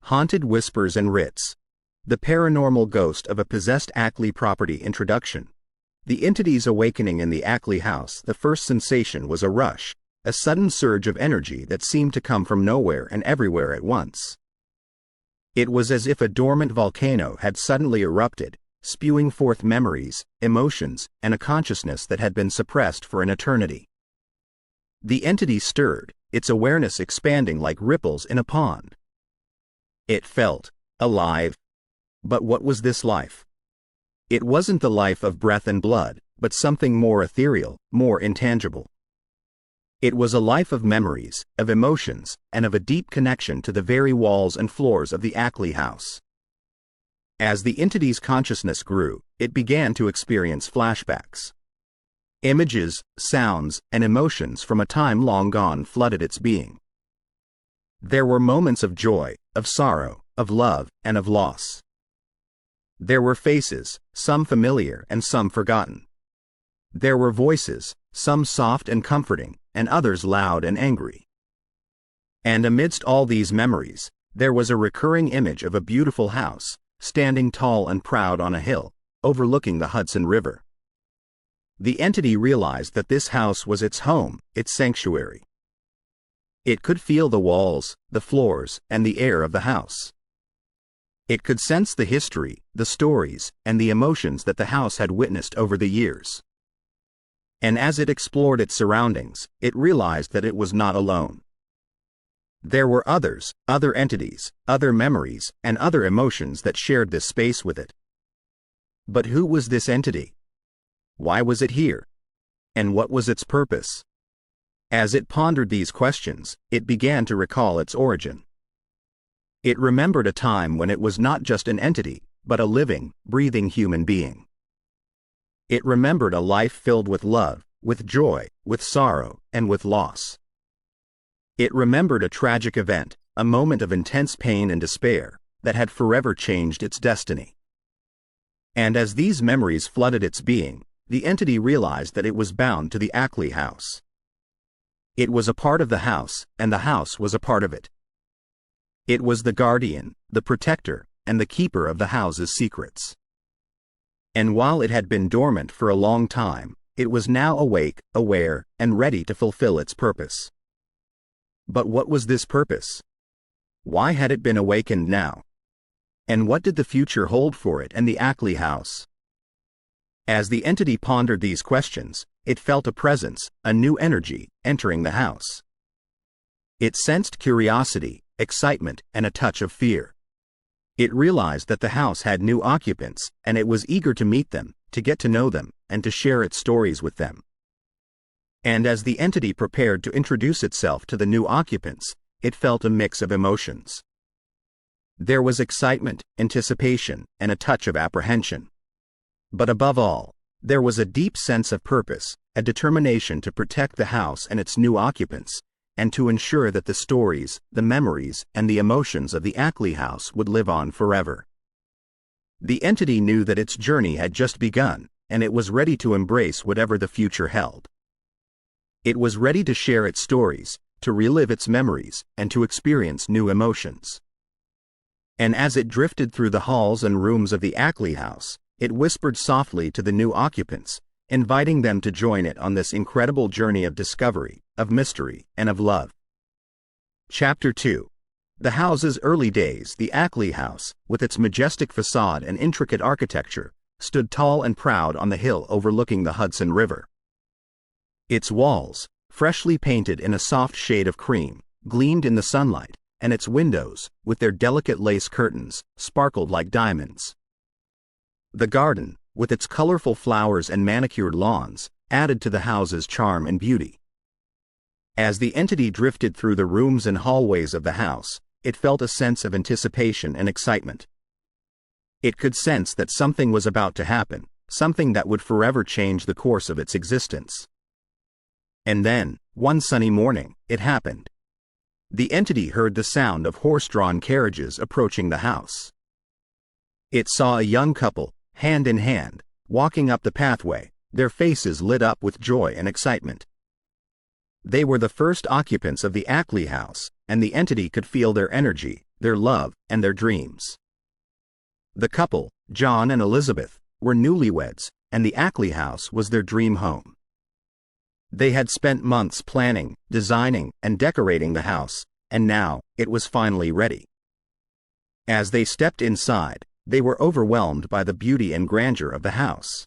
Haunted Whispers and Writs. The paranormal ghost of a possessed Ackley property introduction. The entity's awakening in the Ackley House. The first sensation was a rush, a sudden surge of energy that seemed to come from nowhere and everywhere at once. It was as if a dormant volcano had suddenly erupted, spewing forth memories, emotions, and a consciousness that had been suppressed for an eternity. The entity stirred, its awareness expanding like ripples in a pond. It felt alive. But what was this life? It wasn't the life of breath and blood, but something more ethereal, more intangible. It was a life of memories, of emotions, and of a deep connection to the very walls and floors of the Ackley House. As the entity's consciousness grew, it began to experience flashbacks. Images, sounds, and emotions from a time long gone flooded its being. There were moments of joy, of sorrow, of love, and of loss. There were faces, some familiar and some forgotten. There were voices, some soft and comforting, and others loud and angry. And amidst all these memories, there was a recurring image of a beautiful house, standing tall and proud on a hill, overlooking the Hudson River. The entity realized that this house was its home, its sanctuary. It could feel the walls, the floors, and the air of the house. It could sense the history, the stories, and the emotions that the house had witnessed over the years. And as it explored its surroundings, it realized that it was not alone. There were others, other entities, other memories, and other emotions that shared this space with it. But who was this entity? Why was it here? And what was its purpose? As it pondered these questions, it began to recall its origin. It remembered a time when it was not just an entity, but a living, breathing human being. It remembered a life filled with love, with joy, with sorrow, and with loss. It remembered a tragic event, a moment of intense pain and despair, that had forever changed its destiny. And as these memories flooded its being, the entity realized that it was bound to the Ackley House. It was a part of the house, and the house was a part of it. It was the guardian, the protector, and the keeper of the house's secrets. And while it had been dormant for a long time, it was now awake, aware, and ready to fulfill its purpose. But what was this purpose? Why had it been awakened now? And what did the future hold for it and the Ackley House? As the entity pondered these questions, it felt a presence, a new energy, entering the house. It sensed curiosity, excitement, and a touch of fear. It realized that the house had new occupants, and it was eager to meet them, to get to know them, and to share its stories with them. And as the entity prepared to introduce itself to the new occupants, it felt a mix of emotions. There was excitement, anticipation, and a touch of apprehension. But above all, there was a deep sense of purpose, a determination to protect the house and its new occupants, and to ensure that the stories, the memories, and the emotions of the Ackley House would live on forever. The entity knew that its journey had just begun, and it was ready to embrace whatever the future held. It was ready to share its stories, to relive its memories, and to experience new emotions. And as it drifted through the halls and rooms of the Ackley House, it whispered softly to the new occupants, inviting them to join it on this incredible journey of discovery, of mystery, and of love. Chapter 2. The house's early days. The Ackley House, with its majestic facade and intricate architecture, stood tall and proud on the hill overlooking the Hudson River. Its walls, freshly painted in a soft shade of cream, gleamed in the sunlight, and its windows, with their delicate lace curtains, sparkled like diamonds. The garden, with its colorful flowers and manicured lawns, added to the house's charm and beauty. As the entity drifted through the rooms and hallways of the house, it felt a sense of anticipation and excitement. It could sense that something was about to happen, something that would forever change the course of its existence. And then, one sunny morning, it happened. The entity heard the sound of horse-drawn carriages approaching the house. It saw a young couple, hand in hand, walking up the pathway, their faces lit up with joy and excitement. They were the first occupants of the Ackley House, and the entity could feel their energy, their love, and their dreams. The couple, John and Elizabeth, were newlyweds, and the Ackley House was their dream home. They had spent months planning, designing, and decorating the house, and now it was finally ready. As they stepped inside, they were overwhelmed by the beauty and grandeur of the house.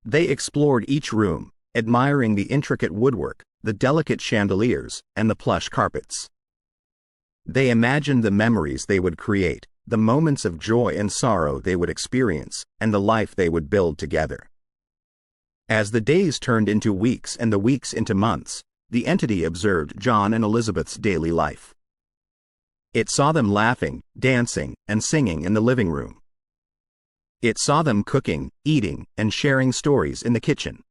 They explored each room, admiring the intricate woodwork, the delicate chandeliers, and the plush carpets. They imagined the memories they would create, the moments of joy and sorrow they would experience, and the life they would build together. As the days turned into weeks and the weeks into months, the entity observed John and Elizabeth's daily life. It saw them laughing, dancing, and singing in the living room. It saw them cooking, eating, and sharing stories in the kitchen.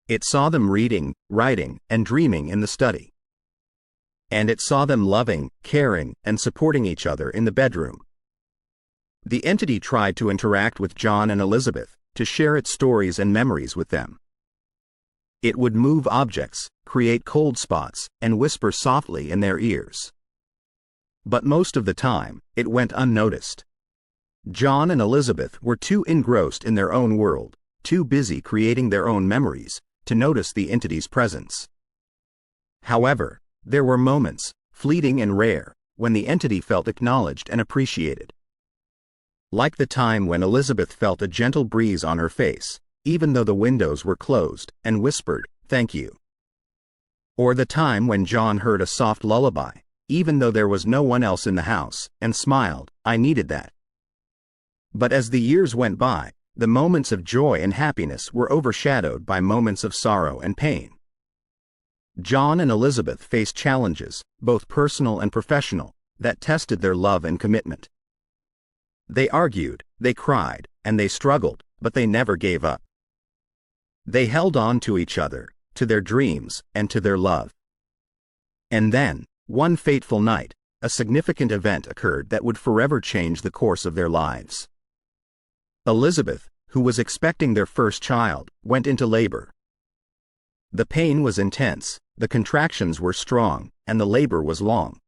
It saw them reading, writing, and dreaming in the study. And it saw them loving, caring, and supporting each other in the bedroom. The entity tried to interact with John and Elizabeth, to share its stories and memories with them. It would move objects, create cold spots, and whisper softly in their ears. But most of the time, it went unnoticed. John and Elizabeth were too engrossed in their own world, too busy creating their own memories, to notice the entity's presence. However, there were moments, fleeting and rare, when the entity felt acknowledged and appreciated. Like the time when Elizabeth felt a gentle breeze on her face, even though the windows were closed, and whispered, "Thank you." Or the time when John heard a soft lullaby, even though there was no one else in the house, and smiled, "I needed that." But as the years went by, the moments of joy and happiness were overshadowed by moments of sorrow and pain. John and Elizabeth faced challenges, both personal and professional, that tested their love and commitment. They argued, they cried, and they struggled, but they never gave up. They held on to each other, to their dreams, and to their love. And then, one fateful night, a significant event occurred that would forever change the course of their lives. Elizabeth, who was expecting their first child, went into labor. The pain was intense, the contractions were strong, and the labor was long.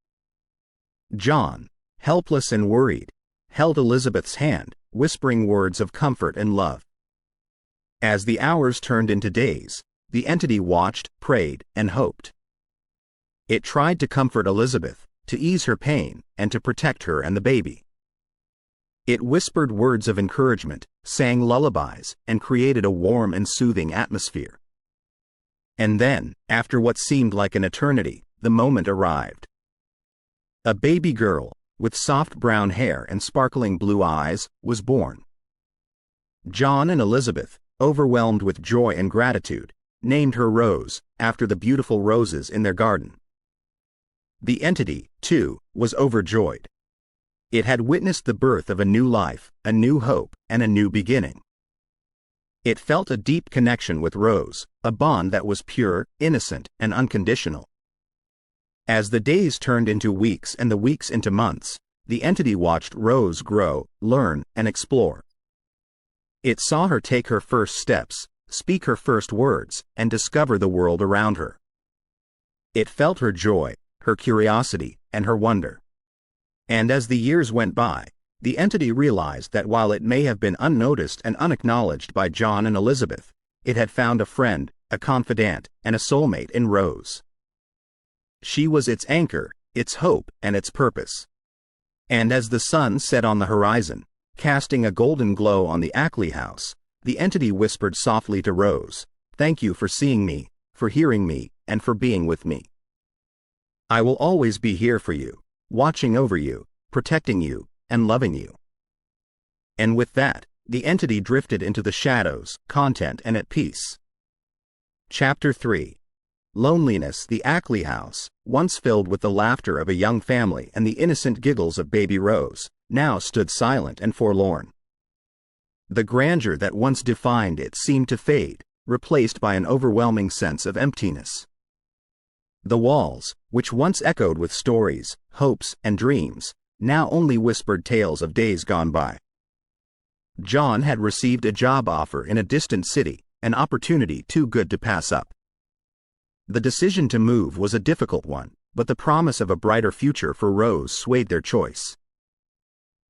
John, helpless and worried, held Elizabeth's hand, whispering words of comfort and love. As the hours turned into days, the entity watched, prayed, and hoped. It tried to comfort Elizabeth, to ease her pain, and to protect her and the baby. It whispered words of encouragement, sang lullabies, and created a warm and soothing atmosphere. And then, after what seemed like an eternity, the moment arrived. A baby girl, with soft brown hair and sparkling blue eyes, was born. John and Elizabeth, overwhelmed with joy and gratitude, named her Rose, after the beautiful roses in their garden. The entity, too, was overjoyed. It had witnessed the birth of a new life, a new hope, and a new beginning. It felt a deep connection with Rose, a bond that was pure, innocent, and unconditional. As the days turned into weeks and the weeks into months, the entity watched Rose grow, learn, and explore. It saw her take her first steps, speak her first words, and discover the world around her. It felt her joy, her curiosity, and her wonder. And as the years went by, the entity realized that while it may have been unnoticed and unacknowledged by John and Elizabeth, it had found a friend, a confidant, and a soulmate in Rose. She was its anchor, its hope, and its purpose. And as the sun set on the horizon, casting a golden glow on the Ackley House, the entity whispered softly to Rose, "Thank you for seeing me, for hearing me, and for being with me. I will always be here for you, watching over you, protecting you, and loving you." And with that, the entity drifted into the shadows, content and at peace. Chapter 3. Loneliness. The Ackley House, once filled with the laughter of a young family and the innocent giggles of baby Rose, now stood silent and forlorn. The grandeur that once defined it seemed to fade, replaced by an overwhelming sense of emptiness. The walls, which once echoed with stories, hopes, and dreams, now only whispered tales of days gone by. John had received a job offer in a distant city, an opportunity too good to pass up. The decision to move was a difficult one, but the promise of a brighter future for Rose swayed their choice.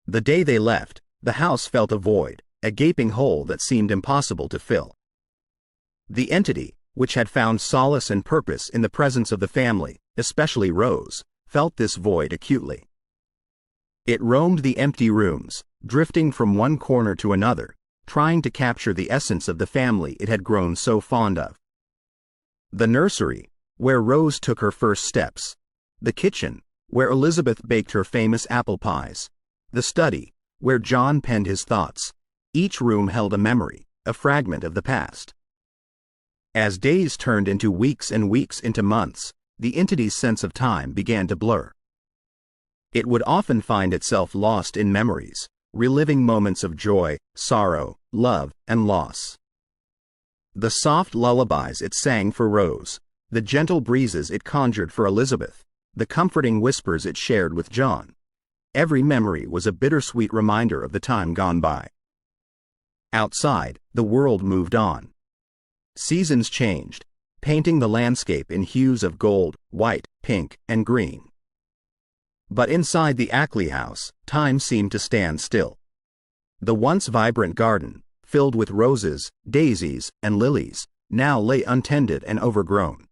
The day they left, the house felt a void, a gaping hole that seemed impossible to fill. The entity, which had found solace and purpose in the presence of the family, especially Rose, felt this void acutely. It roamed the empty rooms, drifting from one corner to another, trying to capture the essence of the family it had grown so fond of. The nursery, where Rose took her first steps. The kitchen, where Elizabeth baked her famous apple pies. The study, where John penned his thoughts. Each room held a memory, a fragment of the past. As days turned into weeks and weeks into months, the entity's sense of time began to blur. It would often find itself lost in memories, reliving moments of joy, sorrow, love, and loss. The soft lullabies it sang for Rose, the gentle breezes it conjured for Elizabeth, the comforting whispers it shared with John. Every memory was a bittersweet reminder of the time gone by. Outside, the world moved on. Seasons changed, painting the landscape in hues of gold, white, pink, and green. But inside the Ackley house, time seemed to stand still. The once vibrant garden, filled with roses, daisies, and lilies, now lay untended and overgrown.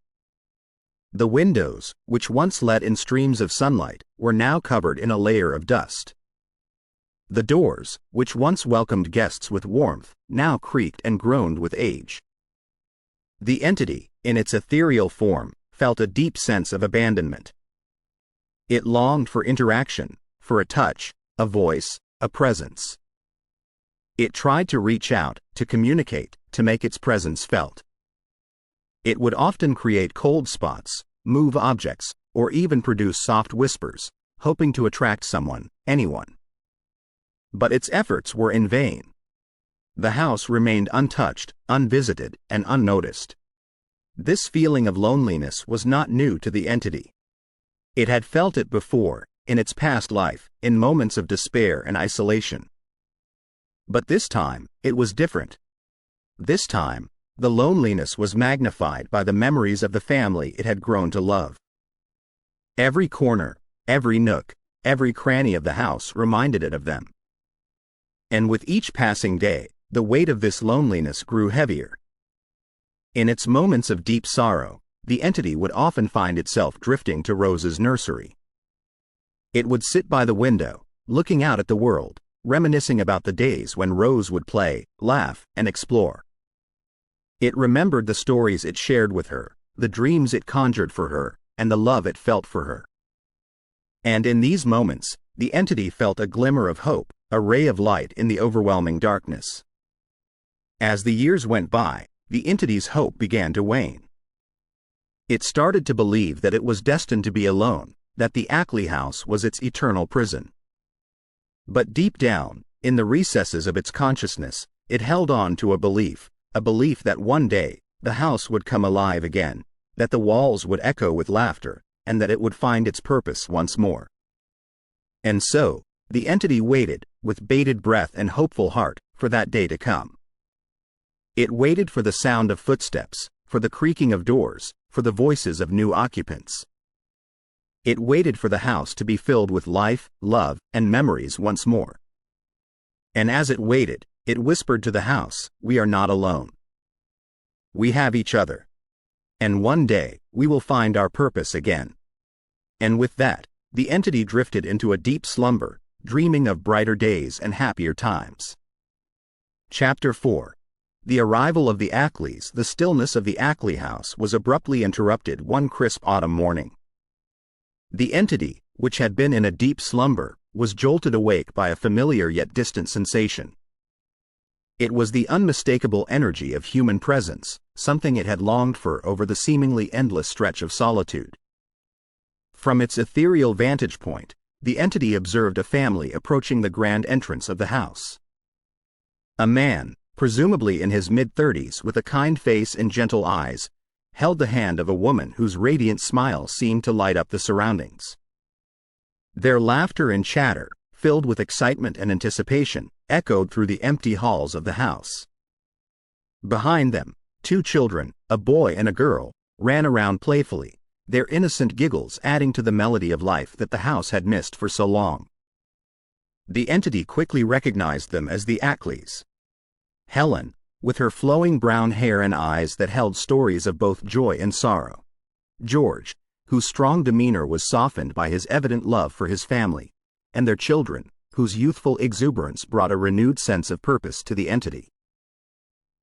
The windows, which once let in streams of sunlight, were now covered in a layer of dust. The doors, which once welcomed guests with warmth, now creaked and groaned with age. The entity, in its ethereal form, felt a deep sense of abandonment. It longed for interaction, for a touch, a voice, a presence. It tried to reach out, to communicate, to make its presence felt. It would often create cold spots, move objects, or even produce soft whispers, hoping to attract someone, anyone. But its efforts were in vain. The house remained untouched, unvisited, and unnoticed. This feeling of loneliness was not new to the entity. It had felt it before, in its past life, in moments of despair and isolation. But this time, it was different. This time, the loneliness was magnified by the memories of the family it had grown to love. Every corner, every nook, every cranny of the house reminded it of them. And with each passing day, the weight of this loneliness grew heavier. In its moments of deep sorrow, the entity would often find itself drifting to Rose's nursery. It would sit by the window, looking out at the world, reminiscing about the days when Rose would play, laugh, and explore. It remembered the stories it shared with her, the dreams it conjured for her, and the love it felt for her. And in these moments, the entity felt a glimmer of hope, a ray of light in the overwhelming darkness. As the years went by, the entity's hope began to wane. It started to believe that it was destined to be alone, that the Ackley house was its eternal prison. But deep down, in the recesses of its consciousness, it held on to a belief that one day, the house would come alive again, that the walls would echo with laughter, and that it would find its purpose once more. And so, the entity waited, with bated breath and hopeful heart, for that day to come. It waited for the sound of footsteps, for the creaking of doors, for the voices of new occupants. It waited for the house to be filled with life, love, and memories once more. And as it waited, it whispered to the house, "We are not alone. We have each other. And one day, we will find our purpose again." And with that, the entity drifted into a deep slumber, dreaming of brighter days and happier times. Chapter 4. The arrival of the Ackleys. The stillness of the Ackley house was abruptly interrupted one crisp autumn morning. The entity, which had been in a deep slumber, was jolted awake by a familiar yet distant sensation. It was the unmistakable energy of human presence, something it had longed for over the seemingly endless stretch of solitude. From its ethereal vantage point, the entity observed a family approaching the grand entrance of the house. A man, presumably in his mid-30s with a kind face and gentle eyes, held the hand of a woman whose radiant smile seemed to light up the surroundings. Their laughter and chatter, filled with excitement and anticipation, echoed through the empty halls of the house. Behind them, two children, a boy and a girl, ran around playfully, their innocent giggles adding to the melody of life that the house had missed for so long. The entity quickly recognized them as the Ackleys. Helen, with her flowing brown hair and eyes that held stories of both joy and sorrow. George, whose strong demeanor was softened by his evident love for his family, and their children, whose youthful exuberance brought a renewed sense of purpose to the entity.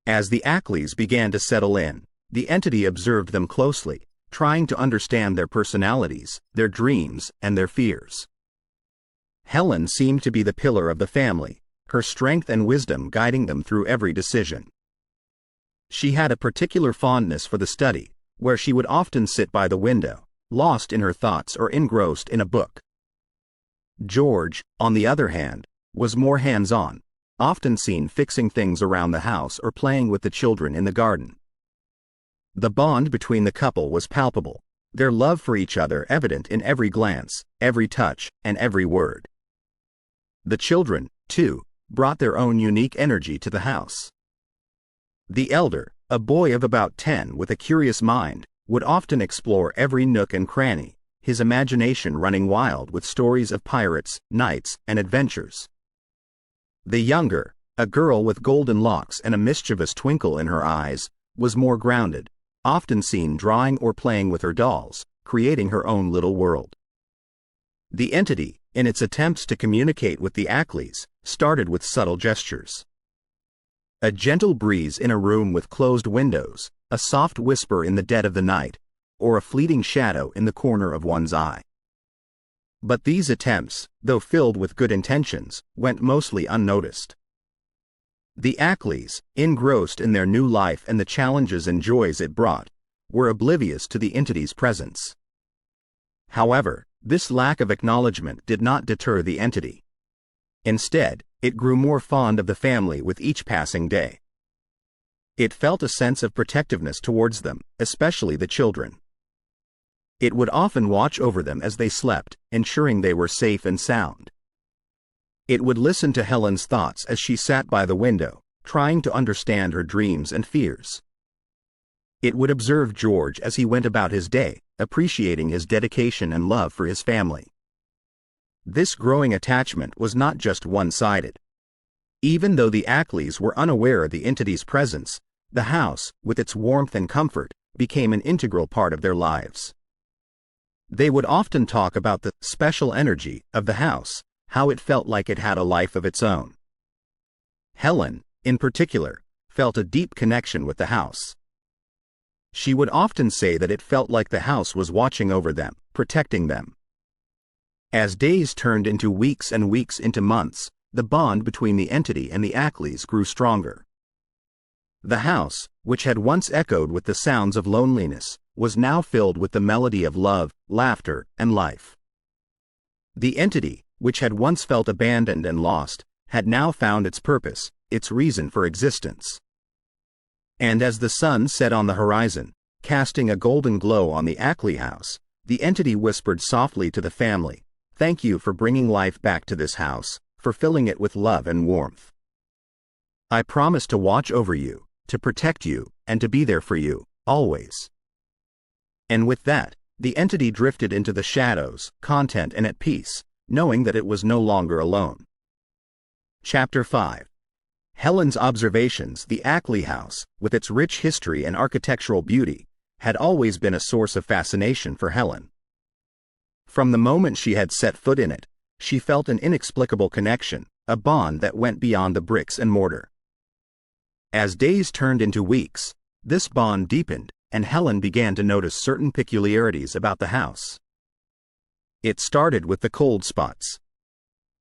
As the Ackleys began to settle in, the entity observed them closely, trying to understand their personalities, their dreams, and their fears. Helen seemed to be the pillar of the family, her strength and wisdom guiding them through every decision. She had a particular fondness for the study, where she would often sit by the window, lost in her thoughts or engrossed in a book. George, on the other hand, was more hands-on, often seen fixing things around the house or playing with the children in the garden. The bond between the couple was palpable, their love for each other evident in every glance, every touch, and every word. The children, too, brought their own unique energy to the house. The elder, a boy of about 10 with a curious mind, would often explore every nook and cranny, his imagination running wild with stories of pirates, knights, and adventures. The younger, a girl with golden locks and a mischievous twinkle in her eyes, was more grounded, often seen drawing or playing with her dolls, creating her own little world. The entity, in its attempts to communicate with the Ackleys, started with subtle gestures. A gentle breeze in a room with closed windows, a soft whisper in the dead of the night, or a fleeting shadow in the corner of one's eye. But these attempts, though filled with good intentions, went mostly unnoticed. The Ackleys, engrossed in their new life and the challenges and joys it brought, were oblivious to the entity's presence. However, this lack of acknowledgement did not deter the entity. Instead, it grew more fond of the family with each passing day. It felt a sense of protectiveness towards them, especially the children. It would often watch over them as they slept, ensuring they were safe and sound. It would listen to Helen's thoughts as she sat by the window, trying to understand her dreams and fears. It would observe George as he went about his day, appreciating his dedication and love for his family. This growing attachment was not just one-sided. Even though the Ackleys were unaware of the entity's presence, the house, with its warmth and comfort, became an integral part of their lives. They would often talk about the special energy of the house, how it felt like it had a life of its own. Helen, in particular, felt a deep connection with the house. She would often say that it felt like the house was watching over them, protecting them. As days turned into weeks and weeks into months, the bond between the entity and the Ackleys grew stronger. The house, which had once echoed with the sounds of loneliness, was now filled with the melody of love, laughter, and life. The entity, which had once felt abandoned and lost, had now found its purpose, its reason for existence. And as the sun set on the horizon, casting a golden glow on the Ackley House, the entity whispered softly to the family, "Thank you for bringing life back to this house, for filling it with love and warmth. I promise to watch over you, to protect you, and to be there for you, always." And with that, the entity drifted into the shadows, content and at peace, knowing that it was no longer alone. Chapter 5. Helen's observations. The Ackley House, with its rich history and architectural beauty, had always been a source of fascination for Helen. From the moment she had set foot in it, she felt an inexplicable connection, a bond that went beyond the bricks and mortar. As days turned into weeks, this bond deepened, and Helen began to notice certain peculiarities about the house. It started with the cold spots.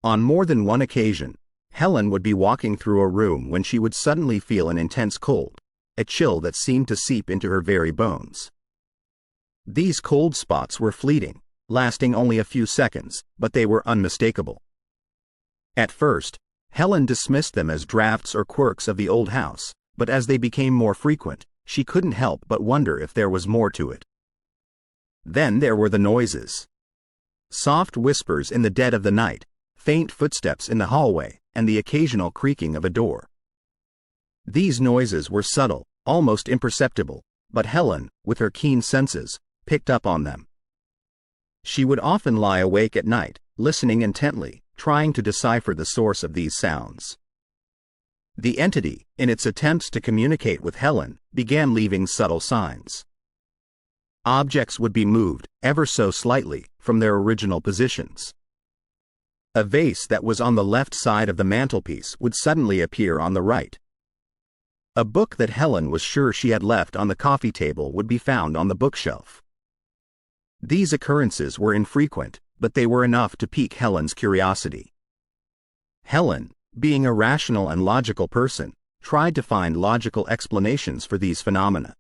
On more than one occasion, Helen would be walking through a room when she would suddenly feel an intense cold, a chill that seemed to seep into her very bones. These cold spots were fleeting, lasting only a few seconds, but they were unmistakable. At first, Helen dismissed them as drafts or quirks of the old house, but as they became more frequent, she couldn't help but wonder if there was more to it. Then there were the noises. Soft whispers in the dead of the night, faint footsteps in the hallway, and the occasional creaking of a door. These noises were subtle, almost imperceptible, but Helen, with her keen senses, picked up on them. She would often lie awake at night, listening intently, trying to decipher the source of these sounds. The entity, in its attempts to communicate with Helen, began leaving subtle signs. Objects would be moved, ever so slightly, from their original positions. A vase that was on the left side of the mantelpiece would suddenly appear on the right. A book that Helen was sure she had left on the coffee table would be found on the bookshelf. These occurrences were infrequent, but they were enough to pique Helen's curiosity. Helen, being a rational and logical person, tried to find logical explanations for these phenomena.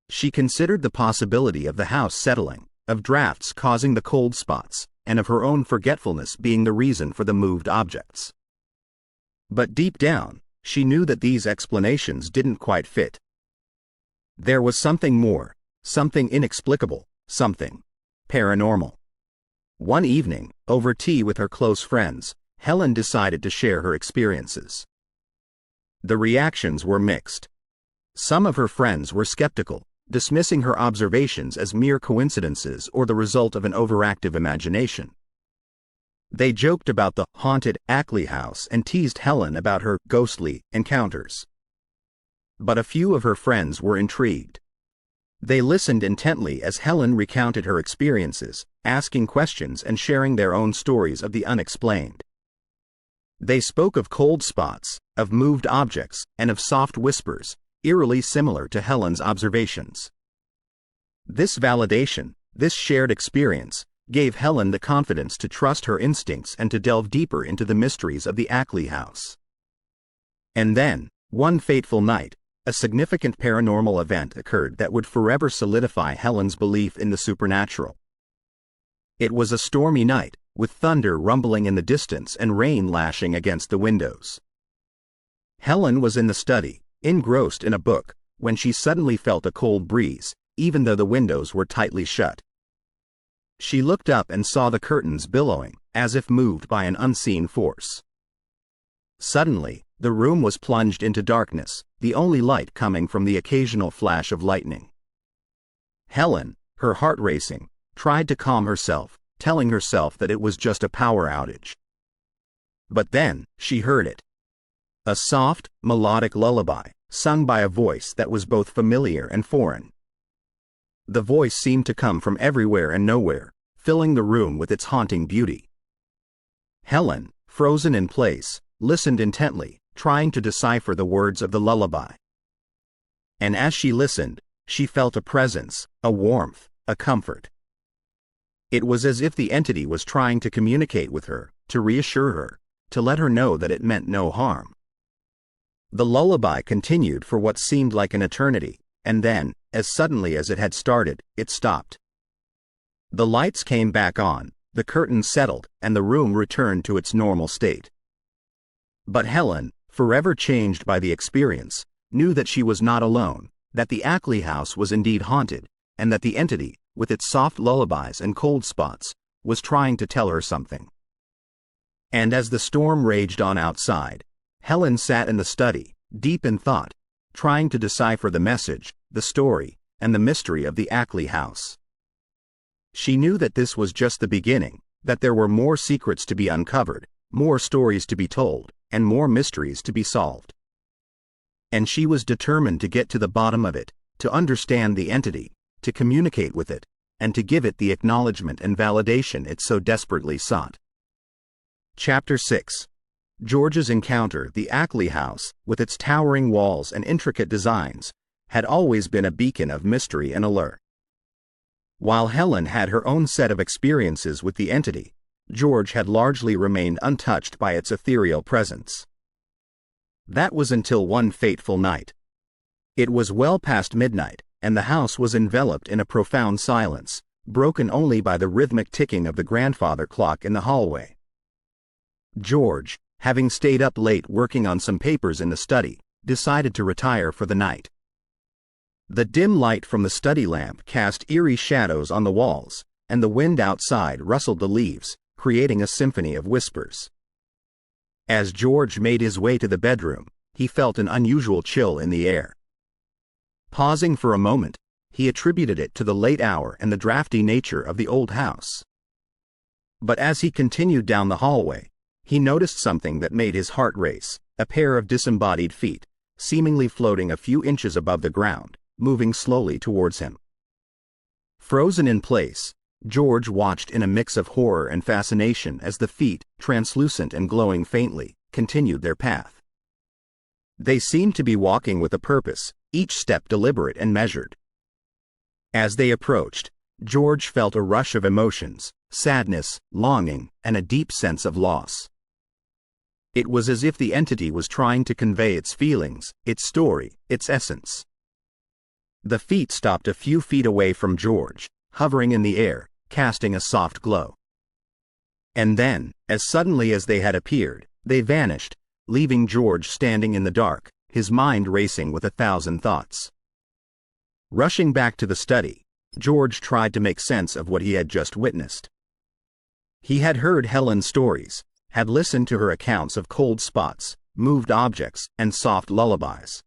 She considered the possibility of the house settling, of drafts causing the cold spots, and of her own forgetfulness being the reason for the moved objects. But deep down, she knew that these explanations didn't quite fit. There was something more, something inexplicable, something paranormal. One evening, over tea with her close friends, Helen decided to share her experiences. The reactions were mixed. Some of her friends were skeptical, dismissing her observations as mere coincidences or the result of an overactive imagination. They joked about the haunted Ackley House and teased Helen about her ghostly encounters. But a few of her friends were intrigued. They listened intently as Helen recounted her experiences, asking questions and sharing their own stories of the unexplained. They spoke of cold spots, of moved objects, and of soft whispers, eerily similar to Helen's observations. This validation, this shared experience, gave Helen the confidence to trust her instincts and to delve deeper into the mysteries of the Ackley House. And then, one fateful night, a significant paranormal event occurred that would forever solidify Helen's belief in the supernatural. It was a stormy night, with thunder rumbling in the distance and rain lashing against the windows. Helen was in the study, engrossed in a book, when she suddenly felt a cold breeze, even though the windows were tightly shut. She looked up and saw the curtains billowing, as if moved by an unseen force. Suddenly, the room was plunged into darkness, the only light coming from the occasional flash of lightning. Helen, her heart racing, tried to calm herself, telling herself that it was just a power outage. But then, she heard it. A soft, melodic lullaby, sung by a voice that was both familiar and foreign. The voice seemed to come from everywhere and nowhere, filling the room with its haunting beauty. Helen, frozen in place, listened intently, trying to decipher the words of the lullaby. And as she listened, she felt a presence, a warmth, a comfort. It was as if the entity was trying to communicate with her, to reassure her, to let her know that it meant no harm. The lullaby continued for what seemed like an eternity, and then, as suddenly as it had started, it stopped. The lights came back on, the curtains settled, and the room returned to its normal state. But Helen, forever changed by the experience, knew that she was not alone, that the Ackley House was indeed haunted, and that the entity, with its soft lullabies and cold spots, was trying to tell her something. And as the storm raged on outside, Helen sat in the study, deep in thought, trying to decipher the message, the story, and the mystery of the Ackley House. She knew that this was just the beginning, that there were more secrets to be uncovered, more stories to be told, and more mysteries to be solved. And she was determined to get to the bottom of it, to understand the entity, to communicate with it, and to give it the acknowledgement and validation it so desperately sought. Chapter 6. George's encounter. The Ackley House, with its towering walls and intricate designs, had always been a beacon of mystery and allure. While Helen had her own set of experiences with the entity, George had largely remained untouched by its ethereal presence. That was until one fateful night. It was well past midnight, and the house was enveloped in a profound silence, broken only by the rhythmic ticking of the grandfather clock in the hallway. George, having stayed up late working on some papers in the study, decided to retire for the night. The dim light from the study lamp cast eerie shadows on the walls, and the wind outside rustled the leaves, creating a symphony of whispers. As George made his way to the bedroom, he felt an unusual chill in the air. Pausing for a moment, he attributed it to the late hour and the drafty nature of the old house. But as he continued down the hallway, he noticed something that made his heart race: a pair of disembodied feet, seemingly floating a few inches above the ground, moving slowly towards him. Frozen in place, George watched in a mix of horror and fascination as the feet, translucent and glowing faintly, continued their path. They seemed to be walking with a purpose, each step deliberate and measured. As they approached, George felt a rush of emotions: sadness, longing, and a deep sense of loss. It was as if the entity was trying to convey its feelings, its story, its essence. The feet stopped a few feet away from George, hovering in the air, casting a soft glow. And then, as suddenly as they had appeared, they vanished, leaving George standing in the dark, his mind racing with 1,000 thoughts. Rushing back to the study, George tried to make sense of what he had just witnessed. He had heard Helen's stories, had listened to her accounts of cold spots, moved objects, and soft lullabies.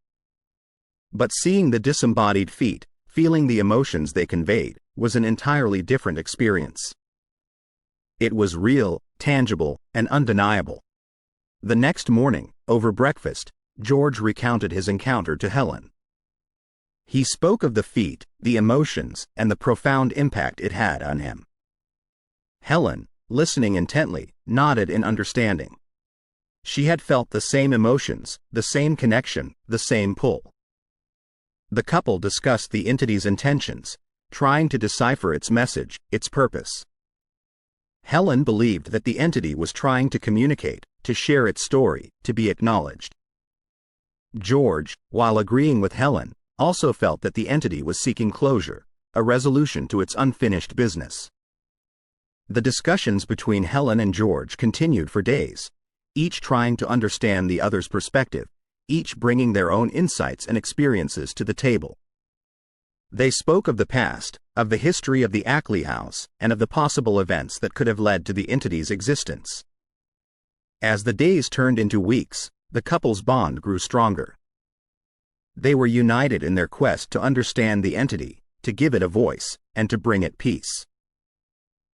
But seeing the disembodied feet, feeling the emotions they conveyed, was an entirely different experience. It was real, tangible, and undeniable. The next morning, over breakfast, George recounted his encounter to Helen. He spoke of the feet, the emotions, and the profound impact it had on him. Helen, listening intently, nodded in understanding. She had felt the same emotions, the same connection, the same pull. The couple discussed the entity's intentions, trying to decipher its message, its purpose. Helen believed that the entity was trying to communicate, to share its story, to be acknowledged. George, while agreeing with Helen, also felt that the entity was seeking closure, a resolution to its unfinished business. The discussions between Helen and George continued for days, each trying to understand the other's perspective, each bringing their own insights and experiences to the table. They spoke of the past, of the history of the Ackley House, and of the possible events that could have led to the entity's existence. As the days turned into weeks, the couple's bond grew stronger. They were united in their quest to understand the entity, to give it a voice, and to bring it peace.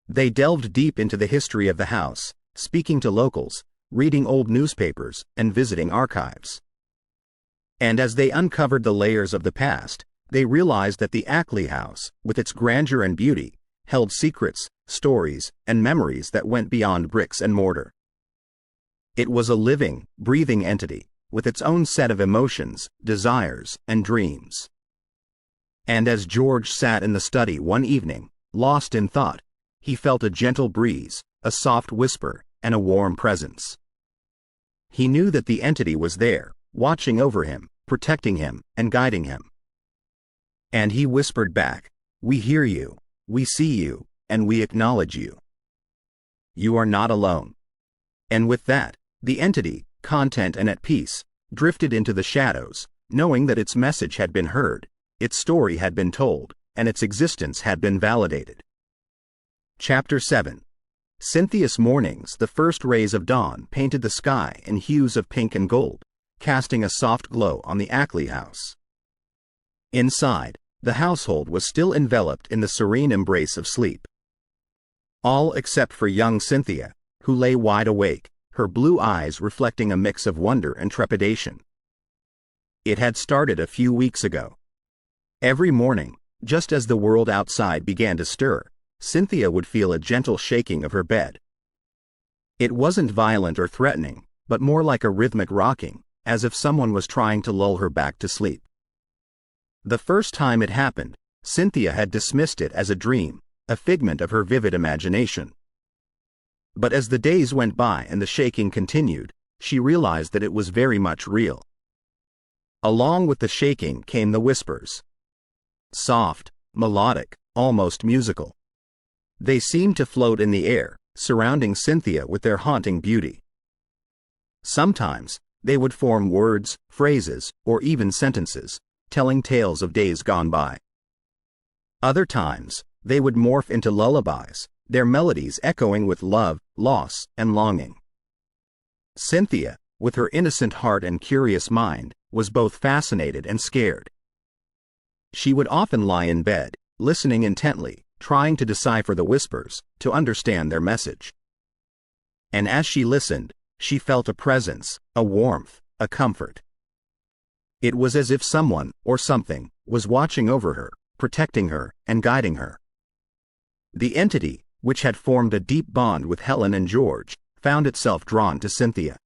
They delved deep into the history of the house, speaking to locals, reading old newspapers, and visiting archives. And as they uncovered the layers of the past, they realized that the Ackley House, with its grandeur and beauty, held secrets, stories, and memories that went beyond bricks and mortar. It was a living, breathing entity, with its own set of emotions, desires, and dreams. And as George sat in the study one evening, lost in thought, he felt a gentle breeze, a soft whisper, and a warm presence. He knew that the entity was there, watching over him, protecting him, and guiding him. And he whispered back, "We hear you, we see you, and we acknowledge you. You are not alone." And with that, the entity, content and at peace, drifted into the shadows, knowing that its message had been heard, its story had been told, and its existence had been validated. Chapter 7. Cynthia's mornings. The first rays of dawn painted the sky in hues of pink and gold, casting a soft glow on the Ackley House. Inside, the household was still enveloped in the serene embrace of sleep. All except for young Cynthia, who lay wide awake, her blue eyes reflecting a mix of wonder and trepidation. It had started a few weeks ago. Every morning, just as the world outside began to stir, Cynthia would feel a gentle shaking of her bed. It wasn't violent or threatening, but more like a rhythmic rocking, as if someone was trying to lull her back to sleep. The first time it happened, Cynthia had dismissed it as a dream, a figment of her vivid imagination. But as the days went by and the shaking continued, she realized that it was very much real. Along with the shaking came the whispers. Soft, melodic, almost musical. They seemed to float in the air, surrounding Cynthia with their haunting beauty. Sometimes, they would form words, phrases, or even sentences, telling tales of days gone by. Other times, they would morph into lullabies, their melodies echoing with love, loss, and longing. Cynthia, with her innocent heart and curious mind, was both fascinated and scared. She would often lie in bed, listening intently, trying to decipher the whispers, to understand their message. And as she listened, she felt a presence, a warmth, a comfort. It was as if someone, or something, was watching over her, protecting her, and guiding her. The entity, which had formed a deep bond with Helen and George, found itself drawn to Cynthia.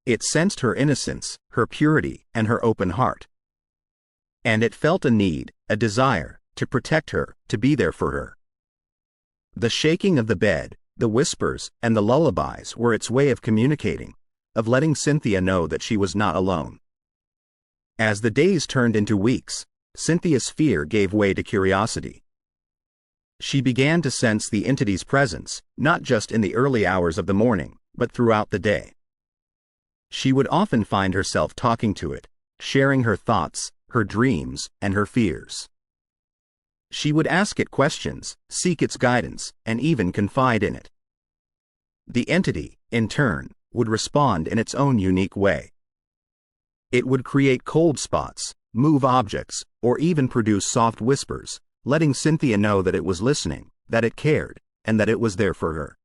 It sensed her innocence, her purity, and her open heart. And it felt a need, a desire, to protect her, to be there for her. The shaking of the bed, the whispers, and the lullabies were its way of communicating, of letting Cynthia know that she was not alone. As the days turned into weeks, Cynthia's fear gave way to curiosity. She began to sense the entity's presence, not just in the early hours of the morning, but throughout the day. She would often find herself talking to it, sharing her thoughts, her dreams, and her fears. She would ask it questions, seek its guidance, and even confide in it. The entity, in turn, would respond in its own unique way. It would create cold spots, move objects, or even produce soft whispers, letting Cynthia know that it was listening, that it cared, and that it was there for her.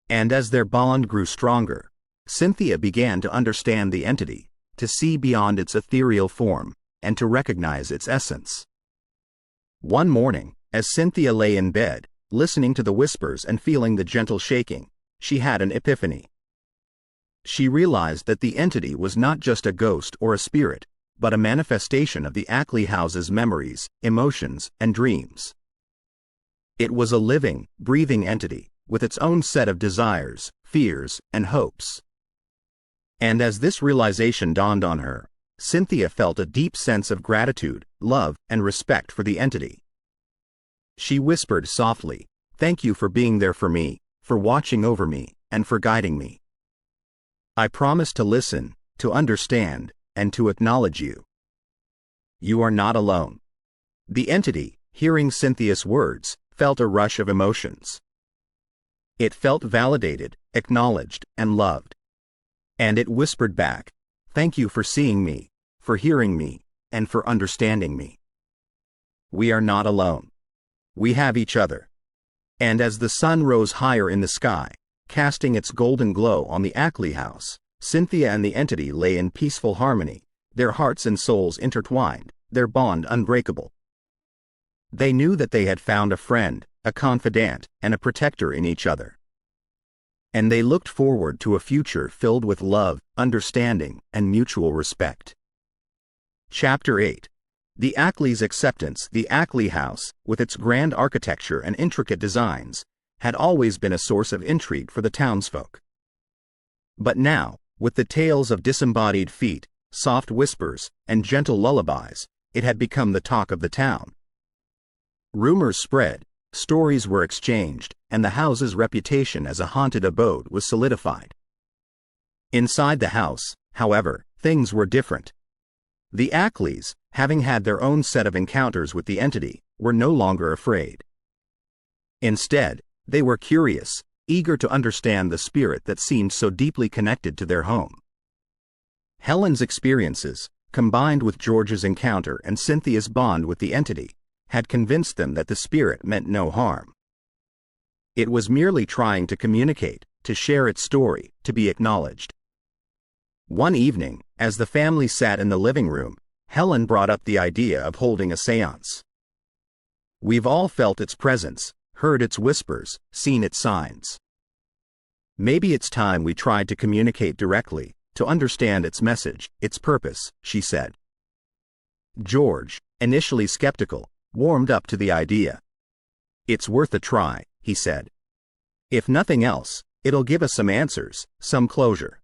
And as their bond grew stronger, Cynthia began to understand the entity, to see beyond its ethereal form, and to recognize its essence. One morning, as Cynthia lay in bed, listening to the whispers and feeling the gentle shaking, she had an epiphany. She realized that the entity was not just a ghost or a spirit, but a manifestation of the Ackley House's memories, emotions, and dreams. It was a living, breathing entity, with its own set of desires, fears, and hopes. And as this realization dawned on her, Cynthia felt a deep sense of gratitude, love, and respect for the entity. She whispered softly, "Thank you for being there for me, for watching over me, and for guiding me. I promise to listen, to understand, and to acknowledge you. You are not alone." The entity, hearing Cynthia's words, felt a rush of emotions. It felt validated, acknowledged, and loved. And it whispered back, "Thank you for seeing me, for hearing me, and for understanding me. We are not alone. We have each other." And as the sun rose higher in the sky, casting its golden glow on the Ackley House, Cynthia and the entity lay in peaceful harmony, their hearts and souls intertwined, their bond unbreakable. They knew that they had found a friend, a confidant, and a protector in each other. And they looked forward to a future filled with love, understanding, and mutual respect. Chapter 8. The Ackley's acceptance. The Ackley House, with its grand architecture and intricate designs, had always been a source of intrigue for the townsfolk. But now, with the tales of disembodied feet, soft whispers, and gentle lullabies, it had become the talk of the town. Rumors spread, stories were exchanged, and the house's reputation as a haunted abode was solidified. Inside the house, however, things were different. The Ackleys, having had their own set of encounters with the entity, were no longer afraid. Instead, they were curious, eager to understand the spirit that seemed so deeply connected to their home. Helen's experiences, combined with George's encounter and Cynthia's bond with the entity, had convinced them that the spirit meant no harm. It was merely trying to communicate, to share its story, to be acknowledged. One evening, as the family sat in the living room, Helen brought up the idea of holding a séance. "We've all felt its presence, heard its whispers, seen its signs. Maybe it's time we tried to communicate directly, to understand its message, its purpose," she said. George, initially skeptical, warmed up to the idea. "It's worth a try," he said. "If nothing else, it'll give us some answers, some closure."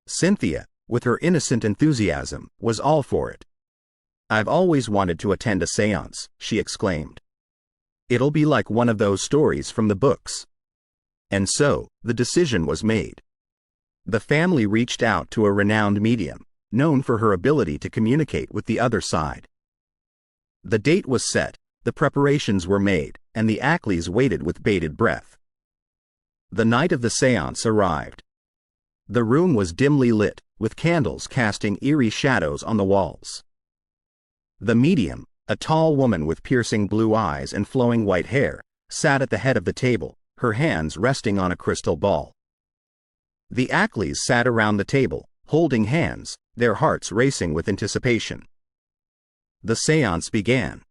Cynthia, with her innocent enthusiasm, was all for it. "I've always wanted to attend a séance," she exclaimed. "It'll be like one of those stories from the books." And so, the decision was made. The family reached out to a renowned medium, known for her ability to communicate with the other side. The date was set, the preparations were made, and the Ackleys waited with bated breath. The night of the séance arrived. The room was dimly lit, with candles casting eerie shadows on the walls. The medium, a tall woman with piercing blue eyes and flowing white hair, sat at the head of the table, her hands resting on a crystal ball. The Ackleys sat around the table, holding hands, their hearts racing with anticipation. The séance began.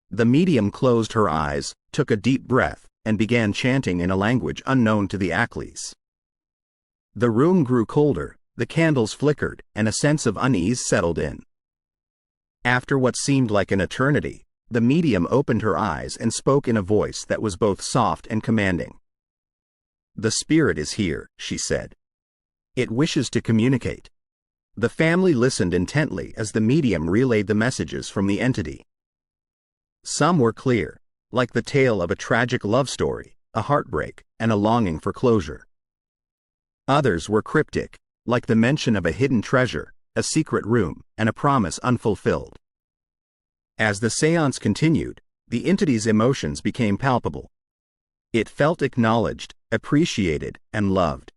The medium closed her eyes, took a deep breath, and began chanting in a language unknown to the Ackleys. The room grew colder, the candles flickered, and a sense of unease settled in. After what seemed like an eternity, the medium opened her eyes and spoke in a voice that was both soft and commanding. "The spirit is here," she said. "It wishes to communicate." The family listened intently as the medium relayed the messages from the entity. Some were clear, like the tale of a tragic love story, a heartbreak, and a longing for closure. Others were cryptic, like the mention of a hidden treasure, a secret room, and a promise unfulfilled. As the séance continued, the entity's emotions became palpable. It felt acknowledged, appreciated, and loved.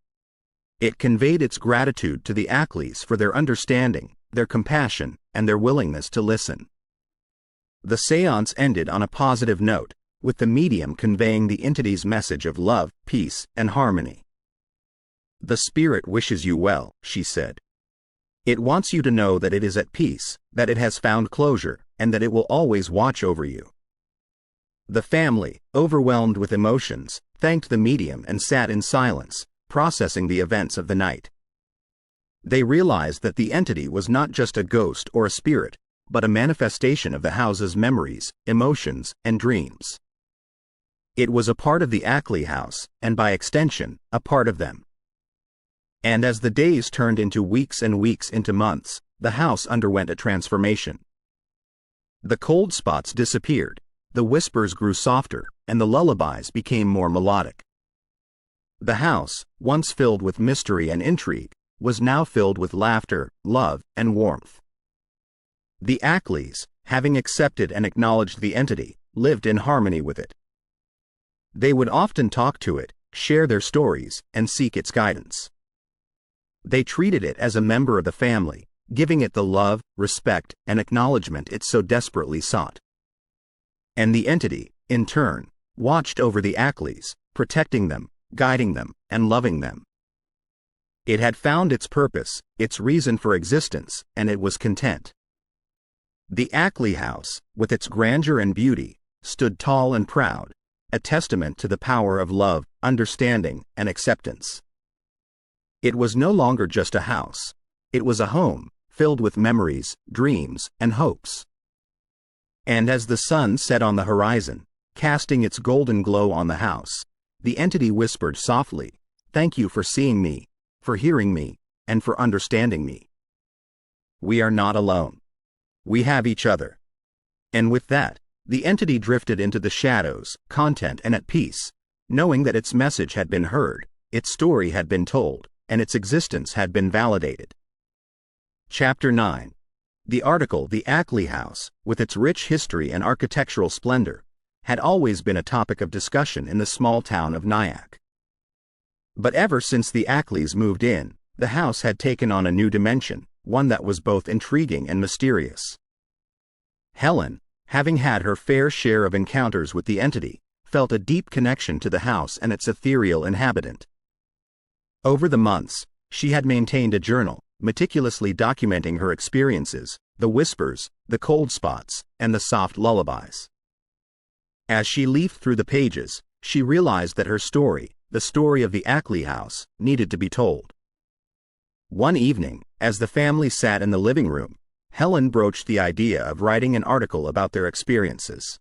It conveyed its gratitude to the Ackleys for their understanding, their compassion, and their willingness to listen. The séance ended on a positive note, with the medium conveying the entity's message of love, peace, and harmony. "The spirit wishes you well," she said. "It wants you to know that it is at peace, that it has found closure, and that it will always watch over you." The family, overwhelmed with emotions, thanked the medium and sat in silence, processing the events of the night. They realized that the entity was not just a ghost or a spirit, but a manifestation of the house's memories, emotions, and dreams. It was a part of the Ackley House, and by extension, a part of them. And as the days turned into weeks and weeks into months, the house underwent a transformation. The cold spots disappeared, the whispers grew softer, and the lullabies became more melodic. The house, once filled with mystery and intrigue, was now filled with laughter, love, and warmth. The Ackleys, having accepted and acknowledged the entity, lived in harmony with it. They would often talk to it, share their stories, and seek its guidance. They treated it as a member of the family, giving it the love, respect, and acknowledgement it so desperately sought. And the entity, in turn, watched over the Ackleys, protecting them, guiding them, and loving them. It had found its purpose, its reason for existence, and it was content. The Ackley House, with its grandeur and beauty, stood tall and proud, a testament to the power of love, understanding, and acceptance. It was no longer just a house. It was a home, filled with memories, dreams, and hopes. And as the sun set on the horizon, casting its golden glow on the house, the entity whispered softly, "Thank you for seeing me, for hearing me, and for understanding me. We are not alone. We have each other." And with that, the entity drifted into the shadows, content and at peace, knowing that its message had been heard, its story had been told, and its existence had been validated. Chapter 9. The article "The Ackley House," with its rich history and architectural splendor, had always been a topic of discussion in the small town of Nyack. But ever since the Ackleys moved in, the house had taken on a new dimension, one that was both intriguing and mysterious. Helen, having had her fair share of encounters with the entity, felt a deep connection to the house and its ethereal inhabitant. Over the months, she had maintained a journal, meticulously documenting her experiences, the whispers, the cold spots, and the soft lullabies. As she leafed through the pages, she realized that her story, the story of the Ackley House, needed to be told. One evening, as the family sat in the living room, Helen broached the idea of writing an article about their experiences.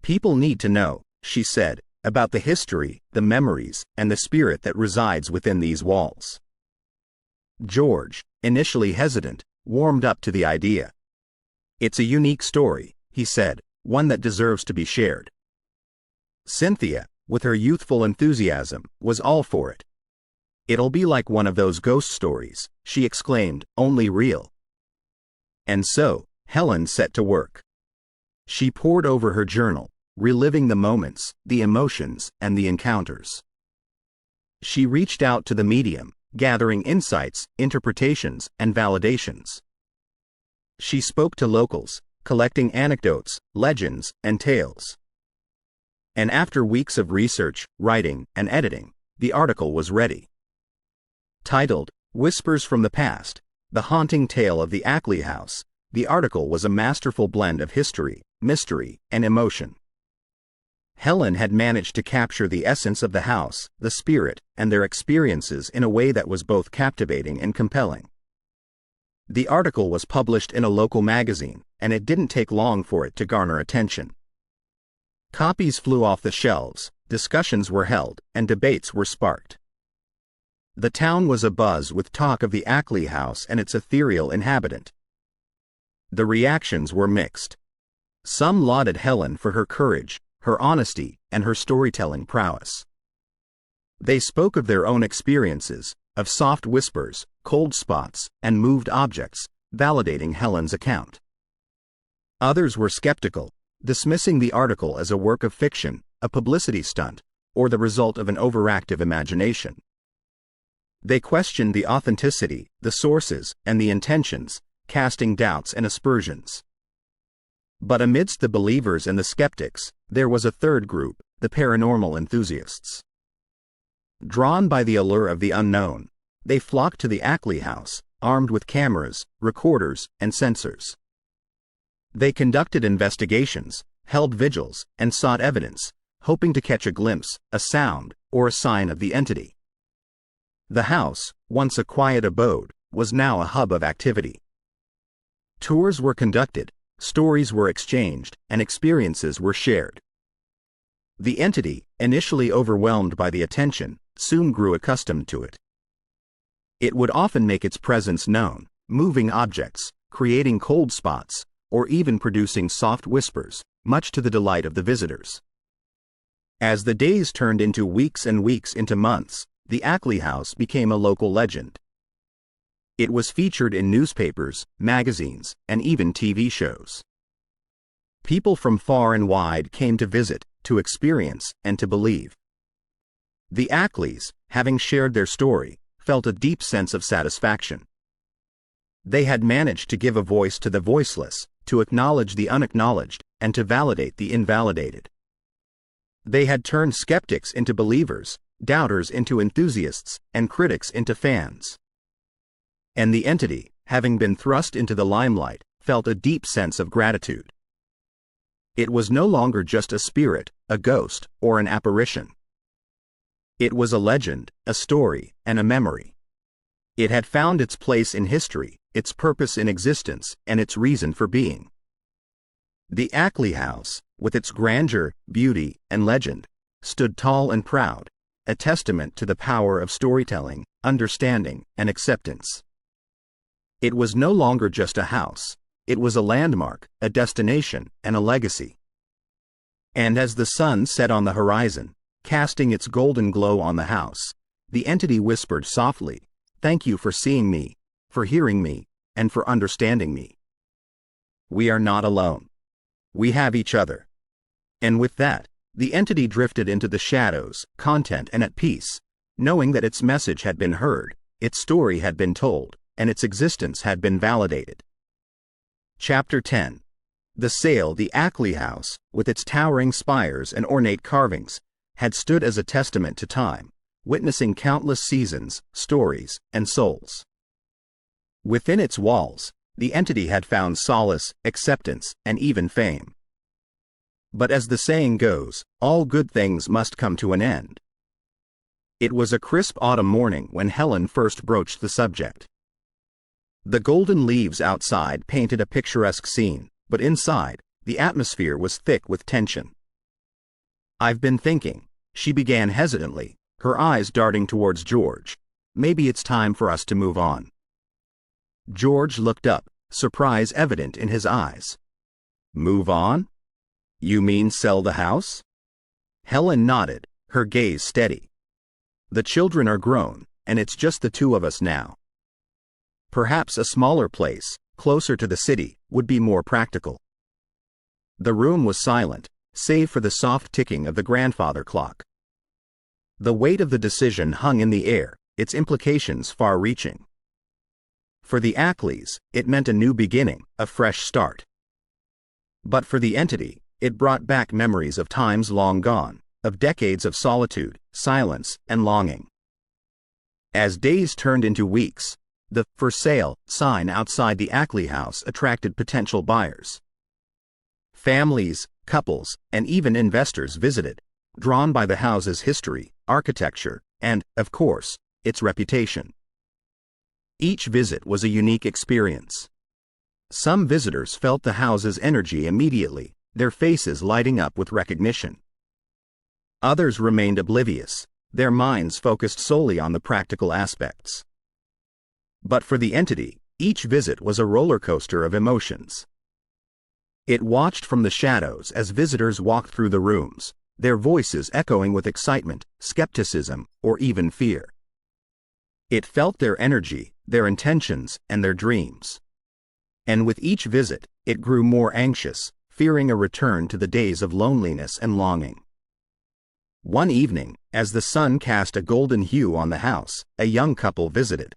"People need to know," she said, "about the history, the memories, and the spirit that resides within these walls." George, initially hesitant, warmed up to the idea. "It's a unique story," he said, "one that deserves to be shared." Cynthia, with her youthful enthusiasm, was all for it. "It'll be like one of those ghost stories," she exclaimed, "only real." And so, Helen set to work. She pored over her journal, reliving the moments, the emotions, and the encounters. She reached out to the medium, gathering insights, interpretations, and validations. She spoke to locals, collecting anecdotes, legends, and tales. And after weeks of research, writing, and editing, the article was ready. Titled, Whispers from the Past, The Haunting Tale of the Ackley House, the article was a masterful blend of history, mystery, and emotion. Helen had managed to capture the essence of the house, the spirit, and their experiences in a way that was both captivating and compelling. The article was published in a local magazine, and it didn't take long for it to garner attention. Copies flew off the shelves, discussions were held, and debates were sparked. The town was abuzz with talk of the Ackley House and its ethereal inhabitant. The reactions were mixed. Some lauded Helen for her courage, her honesty, and her storytelling prowess. They spoke of their own experiences, of soft whispers, cold spots, and moved objects, validating Helen's account. Others were skeptical, dismissing the article as a work of fiction, a publicity stunt, or the result of an overactive imagination. They questioned the authenticity, the sources, and the intentions, casting doubts and aspersions. But amidst the believers and the skeptics, there was a third group, the paranormal enthusiasts. Drawn by the allure of the unknown, they flocked to the Ackley House, armed with cameras, recorders, and sensors. They conducted investigations, held vigils, and sought evidence, hoping to catch a glimpse, a sound, or a sign of the entity. The house, once a quiet abode, was now a hub of activity. Tours were conducted, stories were exchanged, and experiences were shared. The entity, initially overwhelmed by the attention, soon grew accustomed to it. It would often make its presence known, moving objects, creating cold spots, or even producing soft whispers, much to the delight of the visitors. As the days turned into weeks and weeks into months, the Ackley House became a local legend. It was featured in newspapers, magazines, and even TV shows. People from far and wide came to visit, to experience, and to believe. The Ackleys, having shared their story, felt a deep sense of satisfaction. They had managed to give a voice to the voiceless, to acknowledge the unacknowledged, and to validate the invalidated. They had turned skeptics into believers, doubters into enthusiasts, and critics into fans. And the entity, having been thrust into the limelight, felt a deep sense of gratitude. It was no longer just a spirit, a ghost, or an apparition. It was a legend, a story, and a memory. It had found its place in history, its purpose in existence, and its reason for being. The Ackley House, with its grandeur, beauty, and legend, stood tall and proud, a testament to the power of storytelling, understanding, and acceptance. It was no longer just a house, it was a landmark, a destination, and a legacy. And as the sun set on the horizon, casting its golden glow on the house, the entity whispered softly, "Thank you for seeing me, for hearing me, and for understanding me. We are not alone. We have each other." And with that, the entity drifted into the shadows, content and at peace, knowing that its message had been heard, its story had been told, and its existence had been validated. Chapter 10. The sale. The Ackley House, with its towering spires and ornate carvings, had stood as a testament to time, witnessing countless seasons, stories, and souls. Within its walls, the entity had found solace, acceptance, and even fame. But as the saying goes, all good things must come to an end. It was a crisp autumn morning when Helen first broached the subject. The golden leaves outside painted a picturesque scene, but inside, the atmosphere was thick with tension. "I've been thinking," she began hesitantly, her eyes darting towards George. "Maybe it's time for us to move on." George looked up, surprise evident in his eyes. "Move on? You mean sell the house?" Helen nodded, her gaze steady. "The children are grown, and it's just the two of us now. Perhaps a smaller place, closer to the city, would be more practical." The room was silent, save for the soft ticking of the grandfather clock. The weight of the decision hung in the air, its implications far-reaching. For the Ackleys, it meant a new beginning, a fresh start. But for the entity, it brought back memories of times long gone, of decades of solitude, silence, and longing. As days turned into weeks, the "For Sale" sign outside the Ackley House attracted potential buyers. Families, couples, and even investors visited, drawn by the house's history, architecture, and, of course, its reputation. Each visit was a unique experience. Some visitors felt the house's energy immediately, their faces lighting up with recognition. Others remained oblivious, their minds focused solely on the practical aspects. But for the entity, each visit was a roller coaster of emotions. It watched from the shadows as visitors walked through the rooms, their voices echoing with excitement, skepticism, or even fear. It felt their energy, their intentions, and their dreams. And with each visit, it grew more anxious, fearing a return to the days of loneliness and longing. One evening, as the sun cast a golden hue on the house, a young couple visited.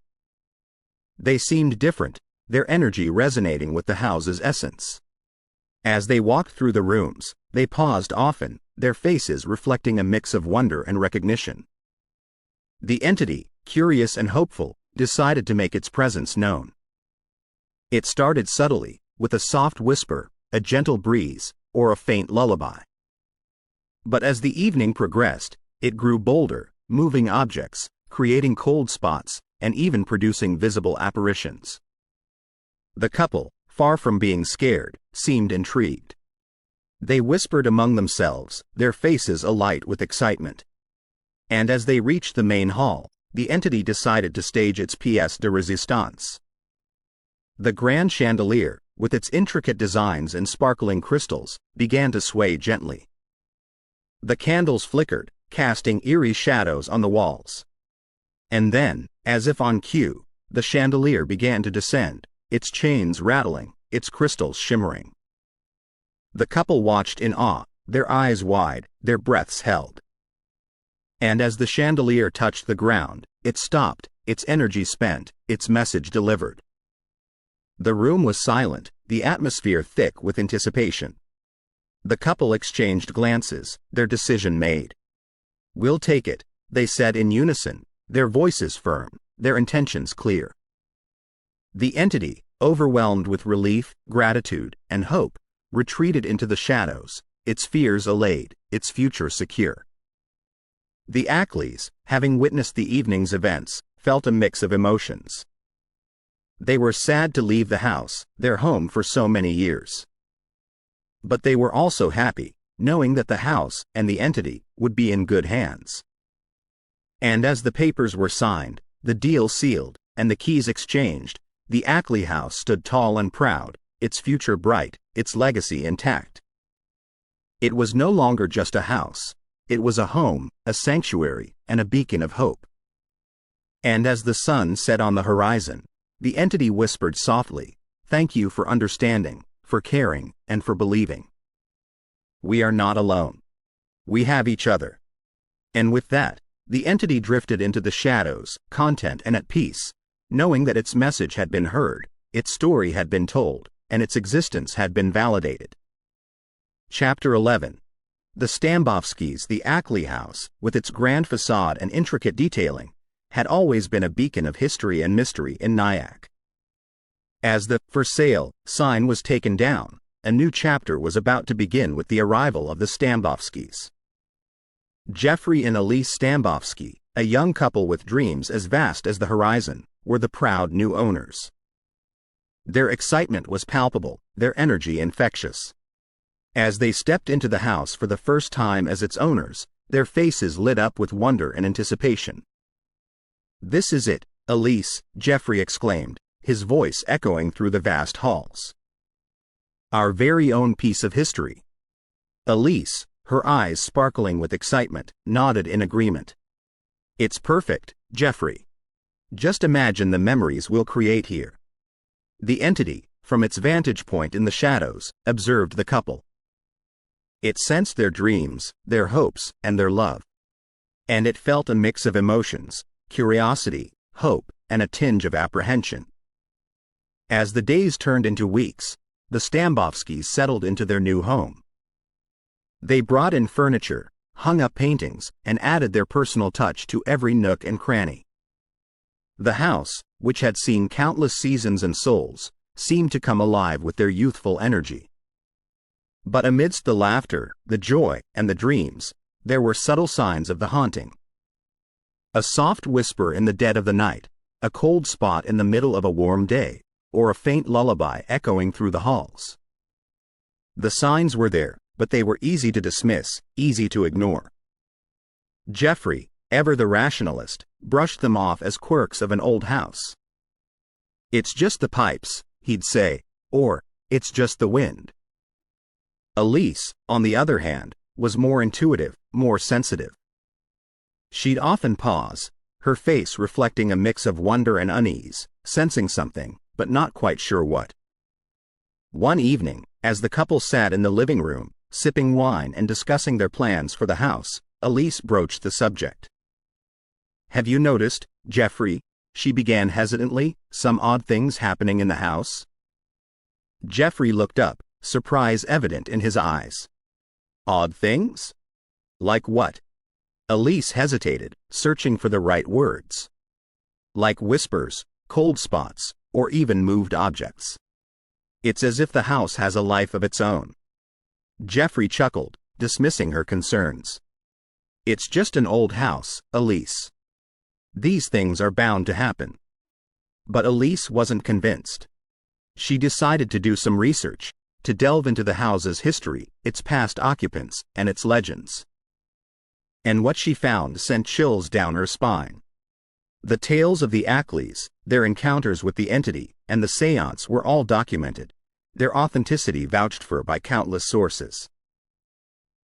They seemed different, their energy resonating with the house's essence. As they walked through the rooms, they paused often, their faces reflecting a mix of wonder and recognition. The entity, curious and hopeful, decided to make its presence known. It started subtly, with a soft whisper, a gentle breeze, or a faint lullaby. But as the evening progressed, it grew bolder, moving objects, creating cold spots, and even producing visible apparitions. The couple, far from being scared, seemed intrigued. They whispered among themselves, their faces alight with excitement. And as they reached the main hall, the entity decided to stage its pièce de résistance. The grand chandelier, with its intricate designs and sparkling crystals, began to sway gently. The candles flickered, casting eerie shadows on the walls. And then, as if on cue, the chandelier began to descend, its chains rattling, its crystals shimmering. The couple watched in awe, their eyes wide, their breaths held. And as the chandelier touched the ground, it stopped, its energy spent, its message delivered. The room was silent, the atmosphere thick with anticipation. The couple exchanged glances, their decision made. "We'll take it," they said in unison, their voices firm, their intentions clear. The entity, overwhelmed with relief, gratitude, and hope, retreated into the shadows, its fears allayed, its future secure. The Ackleys, having witnessed the evening's events, felt a mix of emotions. They were sad to leave the house, their home for so many years. But they were also happy, knowing that the house and the entity would be in good hands. And as the papers were signed, the deal sealed, and the keys exchanged, the Ackley House stood tall and proud, its future bright, its legacy intact. It was no longer just a house. It was a home, a sanctuary, and a beacon of hope. And as the sun set on the horizon, the entity whispered softly, "Thank you for understanding, for caring, and for believing. We are not alone. We have each other." And with that, the entity drifted into the shadows, content and at peace, knowing that its message had been heard, its story had been told, and its existence had been validated. Chapter 11. The Stambovskys. The Ackley House, with its grand facade and intricate detailing, had always been a beacon of history and mystery in Nyack. As the "For Sale" sign was taken down, a new chapter was about to begin with the arrival of the Stambovskys. Jeffrey and Elise Stambovsky, a young couple with dreams as vast as the horizon, were the proud new owners. Their excitement was palpable, their energy infectious. As they stepped into the house for the first time as its owners, their faces lit up with wonder and anticipation. "This is it, Elise," Jeffrey exclaimed, his voice echoing through the vast halls. "Our very own piece of history." Elise, her eyes sparkling with excitement, nodded in agreement. "It's perfect, Jeffrey. Just imagine the memories we'll create here." The entity, from its vantage point in the shadows, observed the couple. It sensed their dreams, their hopes, and their love. And it felt a mix of emotions, curiosity, hope, and a tinge of apprehension. As the days turned into weeks, the Stambovskys settled into their new home. They brought in furniture, hung up paintings, and added their personal touch to every nook and cranny. The house, which had seen countless seasons and souls, seemed to come alive with their youthful energy. But amidst the laughter, the joy, and the dreams, there were subtle signs of the haunting. A soft whisper in the dead of the night, a cold spot in the middle of a warm day, or a faint lullaby echoing through the halls. The signs were there, but they were easy to dismiss, easy to ignore. Jeffrey, ever the rationalist, brushed them off as quirks of an old house. "It's just the pipes," he'd say, or, "It's just the wind." Elise, on the other hand, was more intuitive, more sensitive. She'd often pause, her face reflecting a mix of wonder and unease, sensing something, but not quite sure what. One evening, as the couple sat in the living room, sipping wine and discussing their plans for the house, Elise broached the subject. "Have you noticed, Jeffrey," she began hesitantly, "some odd things happening in the house?" Jeffrey looked up, surprise evident in his eyes. "Odd things? Like what?" Elise hesitated, searching for the right words. "Like whispers, cold spots, or even moved objects. It's as if the house has a life of its own." Jeffrey chuckled, dismissing her concerns. "It's just an old house, Elise. These things are bound to happen." But Elise wasn't convinced. She decided to do some research, to delve into the house's history, its past occupants, and its legends. And what she found sent chills down her spine. The tales of the Ackleys, their encounters with the entity, and the seance were all documented, their authenticity vouched for by countless sources.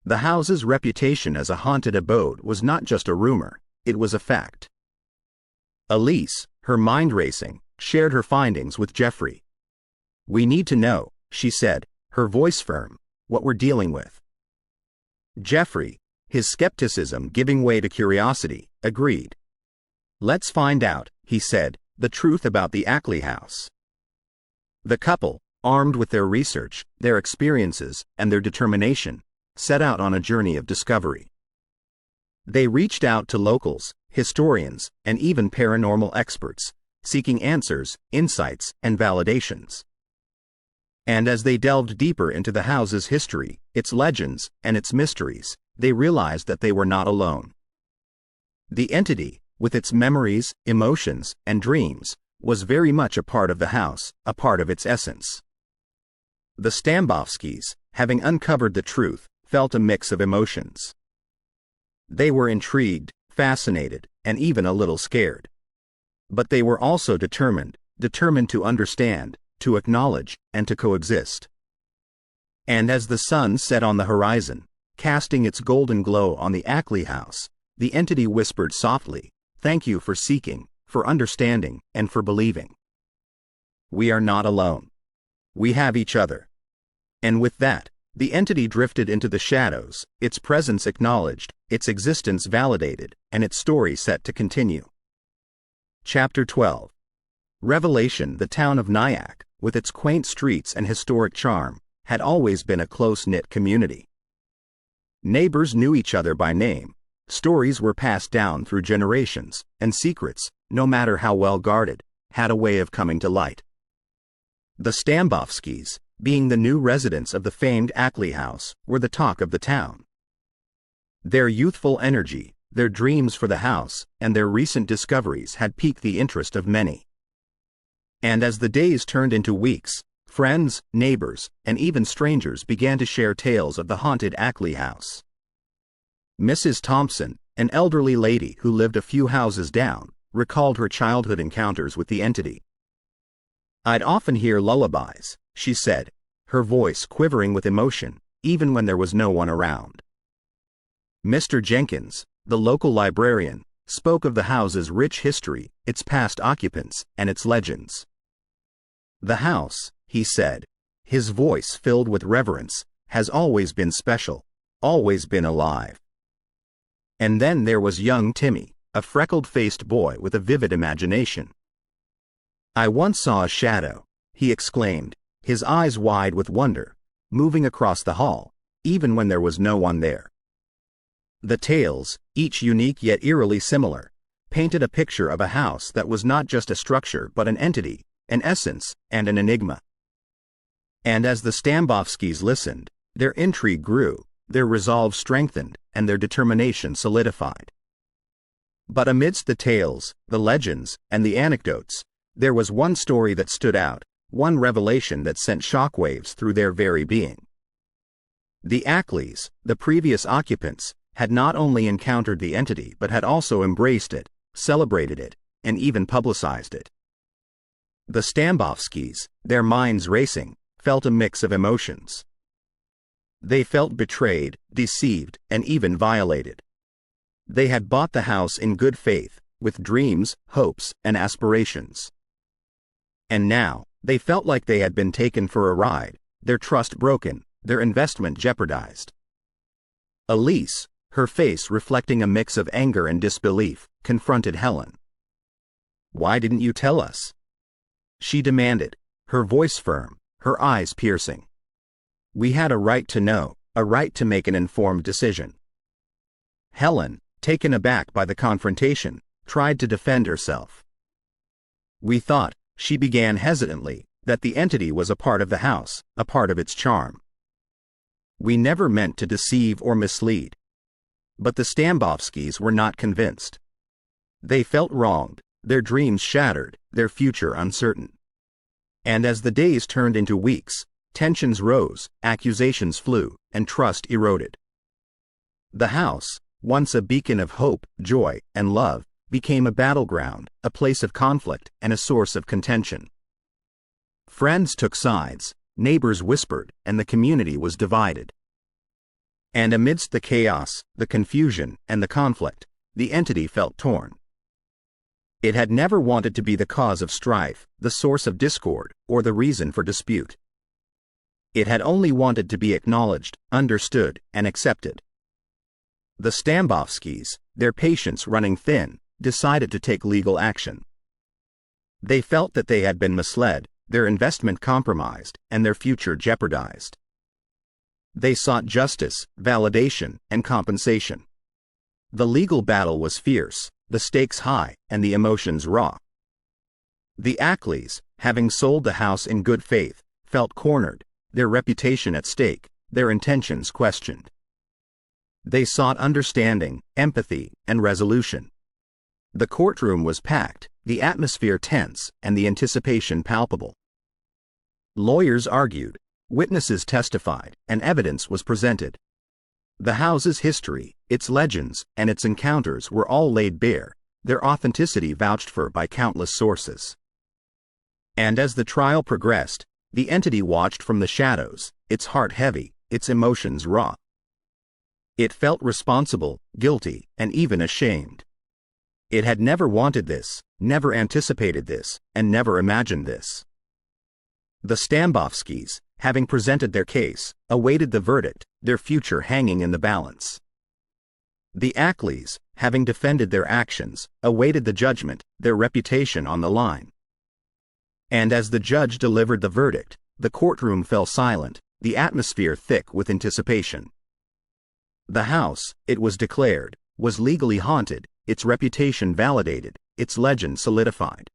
The house's reputation as a haunted abode was not just a rumor, it was a fact. Elise, her mind racing, shared her findings with Jeffrey. "We need to know," she said, her voice firm, "what we're dealing with." Jeffrey, his skepticism giving way to curiosity, agreed. "Let's find out," he said, "the truth about the Ackley House." The couple, armed with their research, their experiences, and their determination, set out on a journey of discovery. They reached out to locals, historians, and even paranormal experts, seeking answers, insights, and validations. And as they delved deeper into the house's history, its legends, and its mysteries, they realized that they were not alone. The entity, with its memories, emotions, and dreams, was very much a part of the house, a part of its essence. The Stambovskys, having uncovered the truth, felt a mix of emotions. They were intrigued, fascinated, and even a little scared. But they were also determined to understand, to acknowledge, and to coexist. And as the sun set on the horizon, casting its golden glow on the Ackley House, the entity whispered softly, "Thank you for seeking, for understanding, and for believing. We are not alone. We have each other." And with that, the entity drifted into the shadows, its presence acknowledged, its existence validated, and its story set to continue. Chapter 12. Revelation. The town of Nyack, with its quaint streets and historic charm, had always been a close-knit community. Neighbors knew each other by name, stories were passed down through generations, and secrets, no matter how well guarded, had a way of coming to light. The Stambovskys, being the new residents of the famed Ackley House, were the talk of the town. Their youthful energy, their dreams for the house, and their recent discoveries had piqued the interest of many. And as the days turned into weeks, friends, neighbors, and even strangers began to share tales of the haunted Ackley House. Mrs. Thompson, an elderly lady who lived a few houses down, recalled her childhood encounters with the entity. "I'd often hear lullabies," she said, her voice quivering with emotion, even when there was no one around. Mr. Jenkins, the local librarian, spoke of the house's rich history, its past occupants, and its legends. "The house," he said, his voice filled with reverence, "has always been special, always been alive." And then there was young Timmy, a freckled-faced boy with a vivid imagination. "I once saw a shadow," he exclaimed, his eyes wide with wonder, moving across the hall, even when there was no one there. The tales, each unique yet eerily similar, painted a picture of a house that was not just a structure but an entity, an essence, and an enigma. And as the Stambovskys listened, their intrigue grew, their resolve strengthened, and their determination solidified. But amidst the tales, the legends, and the anecdotes, there was one story that stood out, one revelation that sent shockwaves through their very being. The Ackleys, the previous occupants, had not only encountered the entity but had also embraced it, celebrated it, and even publicized it. The Stambovskys, their minds racing, felt a mix of emotions. They felt betrayed, deceived, and even violated. They had bought the house in good faith, with dreams, hopes, and aspirations. And now, they felt like they had been taken for a ride, their trust broken, their investment jeopardized. Elise, her face reflecting a mix of anger and disbelief, confronted Helen. "Why didn't you tell us?" she demanded, her voice firm, her eyes piercing. "We had a right to know, a right to make an informed decision." Helen, taken aback by the confrontation, tried to defend herself. "We thought," she began hesitantly, "that the entity was a part of the house, a part of its charm. We never meant to deceive or mislead." But the Stambovskys were not convinced. They felt wronged, their dreams shattered, their future uncertain. And as the days turned into weeks, tensions rose, accusations flew, and trust eroded. The house, once a beacon of hope, joy, and love, became a battleground, a place of conflict, and a source of contention. Friends took sides, neighbors whispered, and the community was divided. And amidst the chaos, the confusion, and the conflict, the entity felt torn. It had never wanted to be the cause of strife, the source of discord, or the reason for dispute. It had only wanted to be acknowledged, understood, and accepted. The Stambovskys, their patience running thin, decided to take legal action. They felt that they had been misled, their investment compromised, and their future jeopardized. They sought justice, validation, and compensation. The legal battle was fierce, the stakes high, and the emotions raw. The Ackleys, having sold the house in good faith, felt cornered, their reputation at stake, their intentions questioned. They sought understanding, empathy, and resolution. The courtroom was packed, the atmosphere tense, and the anticipation palpable. Lawyers argued, witnesses testified, and evidence was presented. The house's history, its legends, and its encounters were all laid bare, their authenticity vouched for by countless sources. And as the trial progressed, the entity watched from the shadows, its heart heavy, its emotions raw. It felt responsible, guilty, and even ashamed. It had never wanted this, never anticipated this, and never imagined this. The Stambovskys, having presented their case, awaited the verdict, their future hanging in the balance. The Ackleys, having defended their actions, awaited the judgment, their reputation on the line. And as the judge delivered the verdict, the courtroom fell silent, the atmosphere thick with anticipation. The house, it was declared, was legally haunted, its reputation validated, its legend solidified.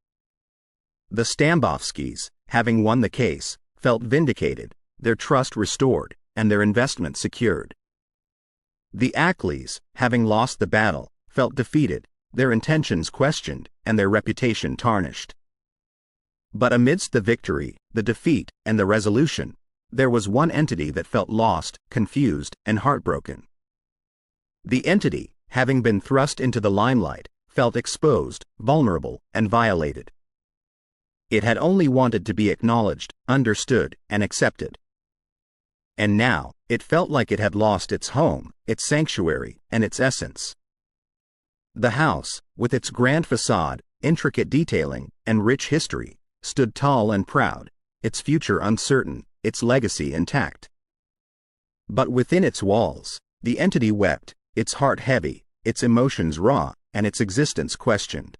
The Stambovskys, having won the case, felt vindicated, their trust restored, and their investment secured. The Ackleys, having lost the battle, felt defeated, their intentions questioned, and their reputation tarnished. But amidst the victory, the defeat, and the resolution, there was one entity that felt lost, confused, and heartbroken. The entity, having been thrust into the limelight, felt exposed, vulnerable, and violated. It had only wanted to be acknowledged, understood, and accepted. And now, it felt like it had lost its home, its sanctuary, and its essence. The house, with its grand facade, intricate detailing, and rich history, stood tall and proud, its future uncertain, its legacy intact. But within its walls, the entity wept, its heart heavy, its emotions raw, and its existence questioned.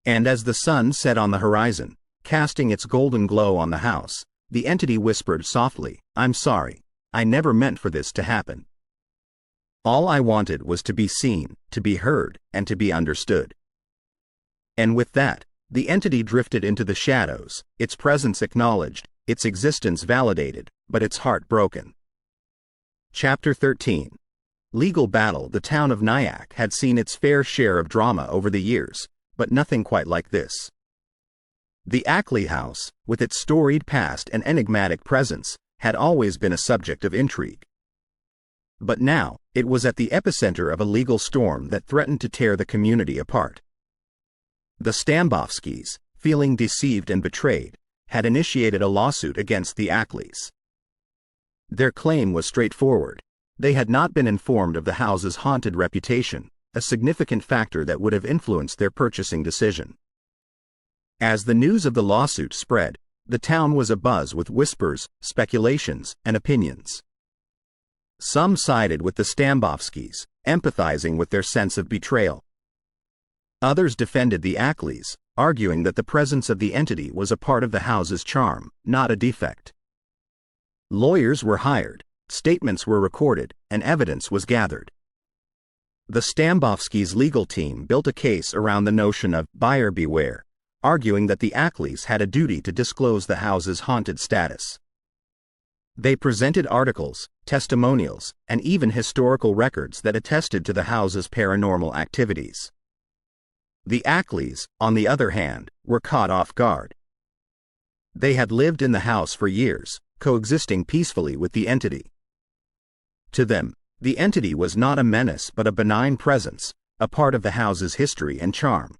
And as the sun set on the horizon, casting its golden glow on the house, the entity whispered softly, "I'm sorry. I never meant for this to happen. All I wanted was to be seen, to be heard, and to be understood." And with that, the entity drifted into the shadows, its presence acknowledged, its existence validated, but its heart broken. Chapter 13. Legal battle. The town of Nyack had seen its fair share of drama over the years, but nothing quite like this. The Ackley House, with its storied past and enigmatic presence, had always been a subject of intrigue. But now, it was at the epicenter of a legal storm that threatened to tear the community apart. The Stambovskys, feeling deceived and betrayed, had initiated a lawsuit against the Ackleys. Their claim was straightforward. They had not been informed of the house's haunted reputation, a significant factor that would have influenced their purchasing decision. As the news of the lawsuit spread, the town was abuzz with whispers, speculations, and opinions. Some sided with the Stambovskys, empathizing with their sense of betrayal. Others defended the Ackleys, arguing that the presence of the entity was a part of the house's charm, not a defect. Lawyers were hired, statements were recorded, and evidence was gathered. The Stambovskys' legal team built a case around the notion of buyer beware, arguing that the Ackleys had a duty to disclose the house's haunted status. They presented articles, testimonials, and even historical records that attested to the house's paranormal activities. The Ackleys, on the other hand, were caught off guard. They had lived in the house for years, coexisting peacefully with the entity. To them, the entity was not a menace but a benign presence, a part of the house's history and charm.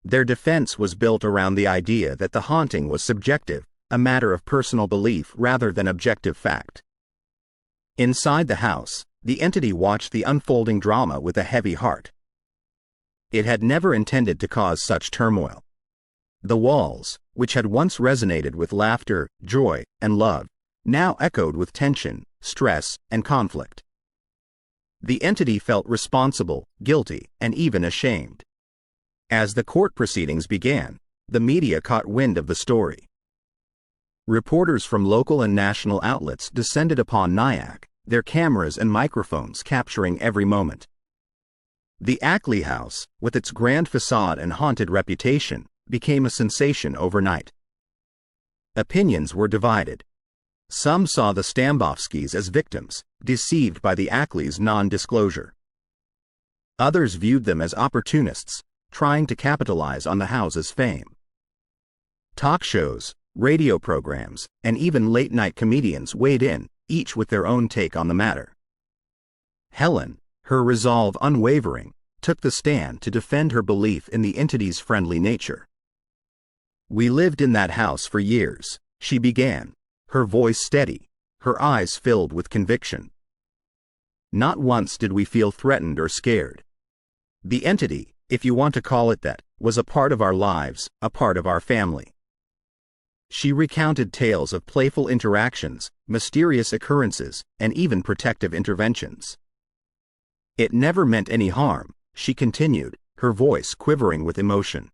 Their defense was built around the idea that the haunting was subjective, a matter of personal belief rather than objective fact. Inside the house, the entity watched the unfolding drama with a heavy heart. It had never intended to cause such turmoil. The walls, which had once resonated with laughter, joy, and love, now echoed with tension, stress, and conflict. The entity felt responsible, guilty, and even ashamed. As the court proceedings began, the media caught wind of the story. Reporters from local and national outlets descended upon Nyack, their cameras and microphones capturing every moment. The Ackley House, with its grand facade and haunted reputation, became a sensation overnight. Opinions were divided. Some saw the Stambovskys as victims, deceived by the Ackleys' non-disclosure. Others viewed them as opportunists, trying to capitalize on the house's fame. Talk shows, radio programs, and even late-night comedians weighed in, each with their own take on the matter. Helen, her resolve unwavering, took the stand to defend her belief in the entity's friendly nature. "We lived in that house for years," she began, her voice steady, her eyes filled with conviction. "Not once did we feel threatened or scared. The entity, if you want to call it that, was a part of our lives, a part of our family." She recounted tales of playful interactions, mysterious occurrences, and even protective interventions. "It never meant any harm," she continued, her voice quivering with emotion.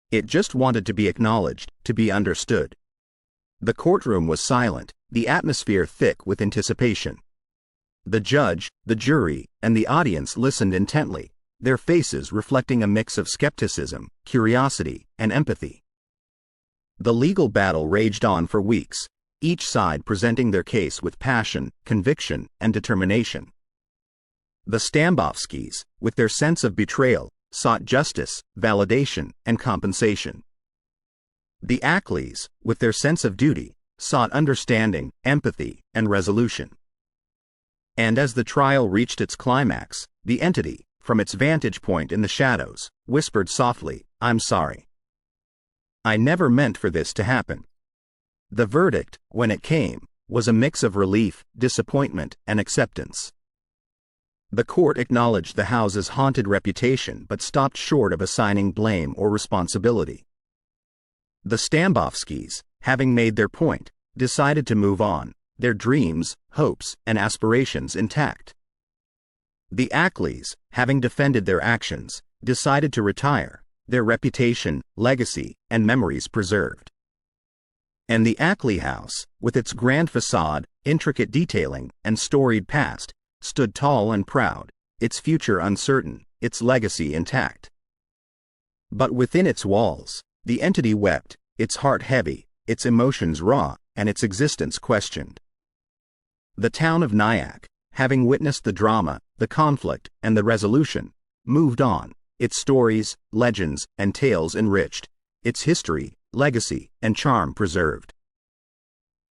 "It just wanted to be acknowledged, to be understood." The courtroom was silent, the atmosphere thick with anticipation. The judge, the jury, and the audience listened intently, their faces reflecting a mix of skepticism, curiosity, and empathy. The legal battle raged on for weeks, each side presenting their case with passion, conviction, and determination. The Stambovskys, with their sense of betrayal, sought justice, validation, and compensation. The Ackleys, with their sense of duty, sought understanding, empathy, and resolution. And as the trial reached its climax, the entity, from its vantage point in the shadows, whispered softly, "I'm sorry. I never meant for this to happen." The verdict, when it came, was a mix of relief, disappointment, and acceptance. The court acknowledged the house's haunted reputation but stopped short of assigning blame or responsibility. The Stambovskys, having made their point, decided to move on, their dreams, hopes, and aspirations intact. The Ackleys, having defended their actions, decided to retire, their reputation, legacy, and memories preserved. And the Ackley House, with its grand facade, intricate detailing, and storied past, stood tall and proud, its future uncertain, its legacy intact. But within its walls, the entity wept, its heart heavy, its emotions raw, and its existence questioned. The town of Nyack, having witnessed the drama, the conflict, and the resolution, moved on, its stories, legends, and tales enriched, its history, legacy, and charm preserved.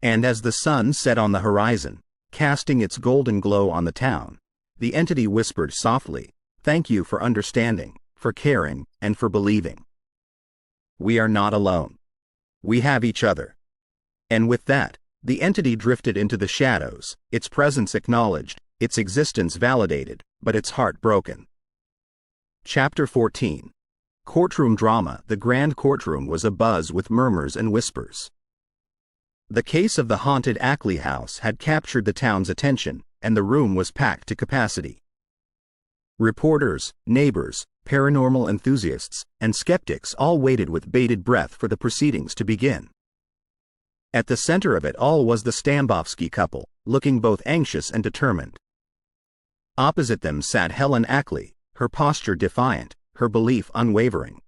And as the sun set on the horizon, casting its golden glow on the town, the entity whispered softly, "Thank you for understanding, for caring, and for believing. We are not alone. We have each other." And with that, the entity drifted into the shadows, its presence acknowledged, its existence validated, but its heart broken. Chapter 14. Courtroom Drama. The grand courtroom was abuzz with murmurs and whispers. The case of the haunted Ackley House had captured the town's attention, and the room was packed to capacity. Reporters, neighbors, paranormal enthusiasts, and skeptics all waited with bated breath for the proceedings to begin. At the center of it all was the Stambovsky couple, looking both anxious and determined. Opposite them sat Helen Ackley, her posture defiant, her belief unwavering.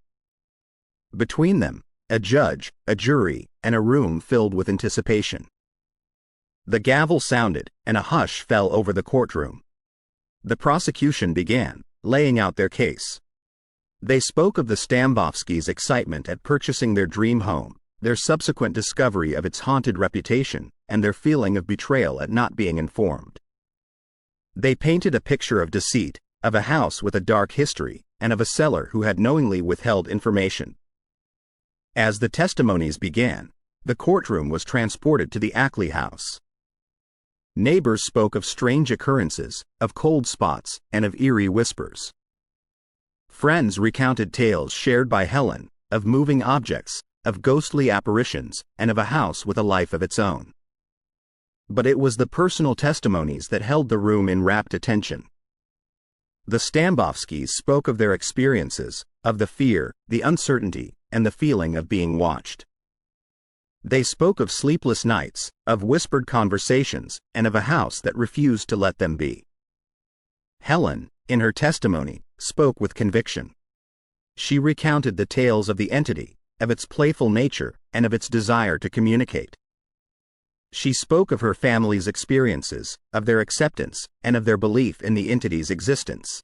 Between them, a judge, a jury, and a room filled with anticipation. The gavel sounded, and a hush fell over the courtroom. The prosecution began, laying out their case. They spoke of the Stambovskys' excitement at purchasing their dream home, their subsequent discovery of its haunted reputation, and their feeling of betrayal at not being informed. They painted a picture of deceit, of a house with a dark history, and of a seller who had knowingly withheld information. As the testimonies began, the courtroom was transported to the Ackley House. Neighbors spoke of strange occurrences, of cold spots, and of eerie whispers. Friends recounted tales shared by Helen, of moving objects, of ghostly apparitions, and of a house with a life of its own. But it was the personal testimonies that held the room in rapt attention. The Stambovskys spoke of their experiences, of the fear, the uncertainty, and the feeling of being watched. They spoke of sleepless nights, of whispered conversations, and of a house that refused to let them be. Helen, in her testimony, spoke with conviction. She recounted the tales of the entity, of its playful nature, and of its desire to communicate. She spoke of her family's experiences, of their acceptance, and of their belief in the entity's existence.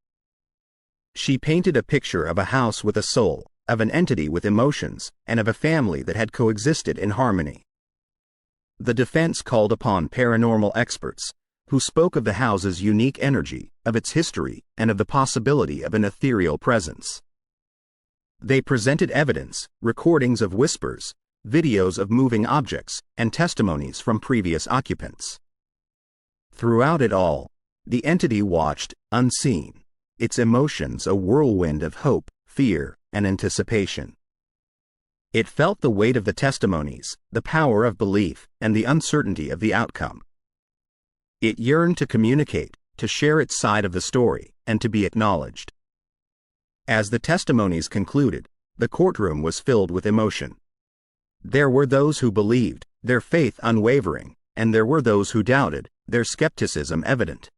She painted a picture of a house with a soul, of an entity with emotions, and of a family that had coexisted in harmony. The defense called upon paranormal experts, who spoke of the house's unique energy, of its history, and of the possibility of an ethereal presence. They presented evidence, recordings of whispers, videos of moving objects, and testimonies from previous occupants. Throughout it all, the entity watched, unseen, its emotions a whirlwind of hope, fear, and anticipation. It felt the weight of the testimonies, the power of belief, and the uncertainty of the outcome. It yearned to communicate, to share its side of the story, and to be acknowledged. As the testimonies concluded, the courtroom was filled with emotion. There were those who believed, their faith unwavering, and there were those who doubted, their skepticism evident.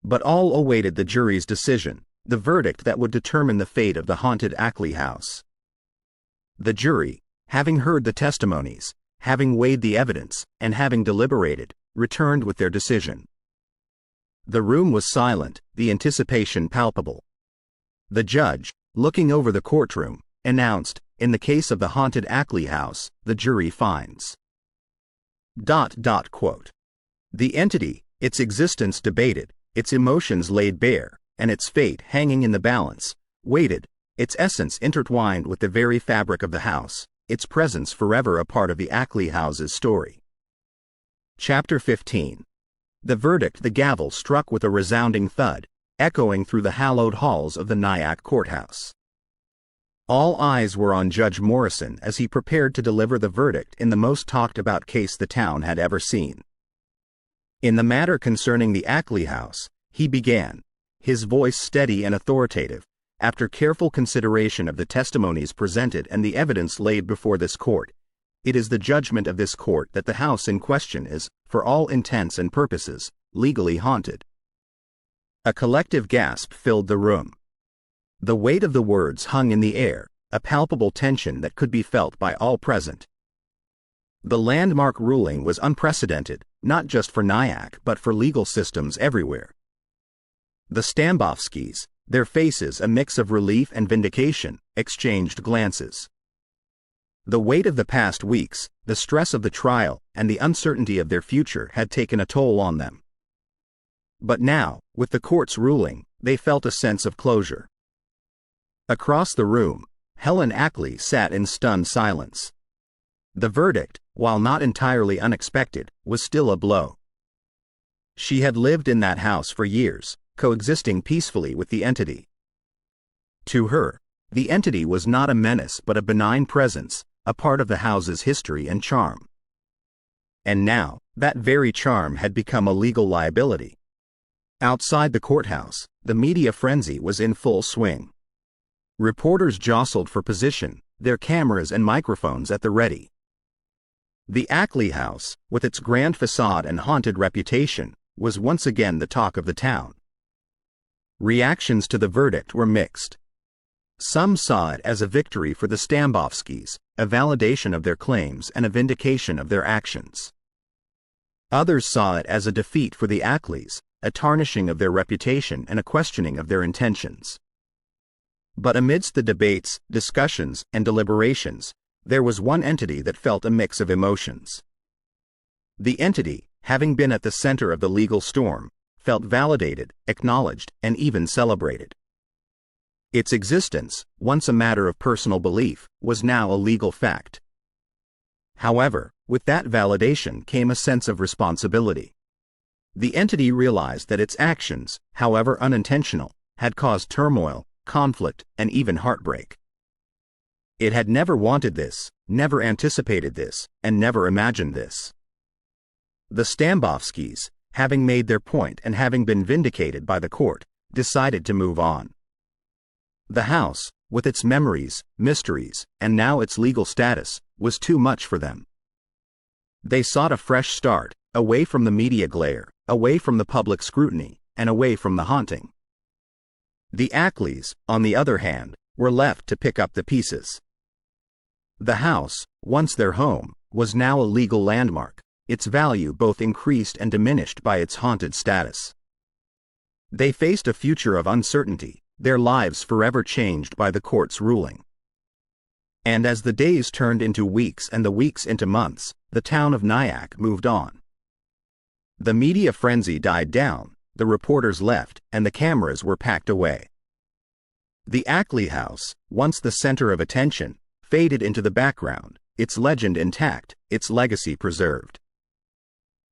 But all awaited the jury's decision, the verdict that would determine the fate of the haunted Ackley House. The jury, having heard the testimonies, having weighed the evidence, and having deliberated, returned with their decision. The room was silent, the anticipation palpable. The judge, looking over the courtroom, announced, "In the case of the haunted Ackley House, the jury finds." Quote. The entity, its existence debated, its emotions laid bare, and its fate hanging in the balance, waited, its essence intertwined with the very fabric of the house, its presence forever a part of the Ackley House's story. Chapter 15. The verdict. The gavel struck with a resounding thud, echoing through the hallowed halls of the Nyack courthouse. All eyes were on Judge Morrison as he prepared to deliver the verdict in the most talked-about case the town had ever seen. In the matter concerning the Ackley House, he began, his voice steady and authoritative, after careful consideration of the testimonies presented and the evidence laid before this court, it is the judgment of this court that the house in question is, for all intents and purposes, legally haunted. A collective gasp filled the room. The weight of the words hung in the air, a palpable tension that could be felt by all present. The landmark ruling was unprecedented, not just for Nyack but for legal systems everywhere. The Stambovskys, their faces a mix of relief and vindication, exchanged glances. The weight of the past weeks, the stress of the trial, and the uncertainty of their future had taken a toll on them. But now, with the court's ruling, they felt a sense of closure. Across the room, Helen Ackley sat in stunned silence. The verdict, while not entirely unexpected, was still a blow. She had lived in that house for years, coexisting peacefully with the entity. To her, the entity was not a menace but a benign presence, a part of the house's history and charm. And now, that very charm had become a legal liability. Outside the courthouse, the media frenzy was in full swing. Reporters jostled for position, their cameras and microphones at the ready. The Ackley House, with its grand facade and haunted reputation, was once again the talk of the town. Reactions to the verdict were mixed. Some saw it as a victory for the Stambovskys, a validation of their claims and a vindication of their actions. Others saw it as a defeat for the Ackleys, a tarnishing of their reputation and a questioning of their intentions. But amidst the debates, discussions, and deliberations, there was one entity that felt a mix of emotions. The entity, having been at the center of the legal storm, felt validated, acknowledged, and even celebrated. Its existence, once a matter of personal belief, was now a legal fact. However, with that validation came a sense of responsibility. The entity realized that its actions, however unintentional, had caused turmoil, conflict, and even heartbreak. It had never wanted this, never anticipated this, and never imagined this. The Stambovskys, having made their point and having been vindicated by the court, decided to move on. The house, with its memories, mysteries, and now its legal status, was too much for them. They sought a fresh start, away from the media glare, away from the public scrutiny, and away from the haunting. The Ackleys, on the other hand, were left to pick up the pieces. The house, once their home, was now a legal landmark, its value both increased and diminished by its haunted status. They faced a future of uncertainty, their lives forever changed by the court's ruling. And as the days turned into weeks and the weeks into months, the town of Nyack moved on. The media frenzy died down, the reporters left, and the cameras were packed away. The Ackley House, once the center of attention, faded into the background, its legend intact, its legacy preserved.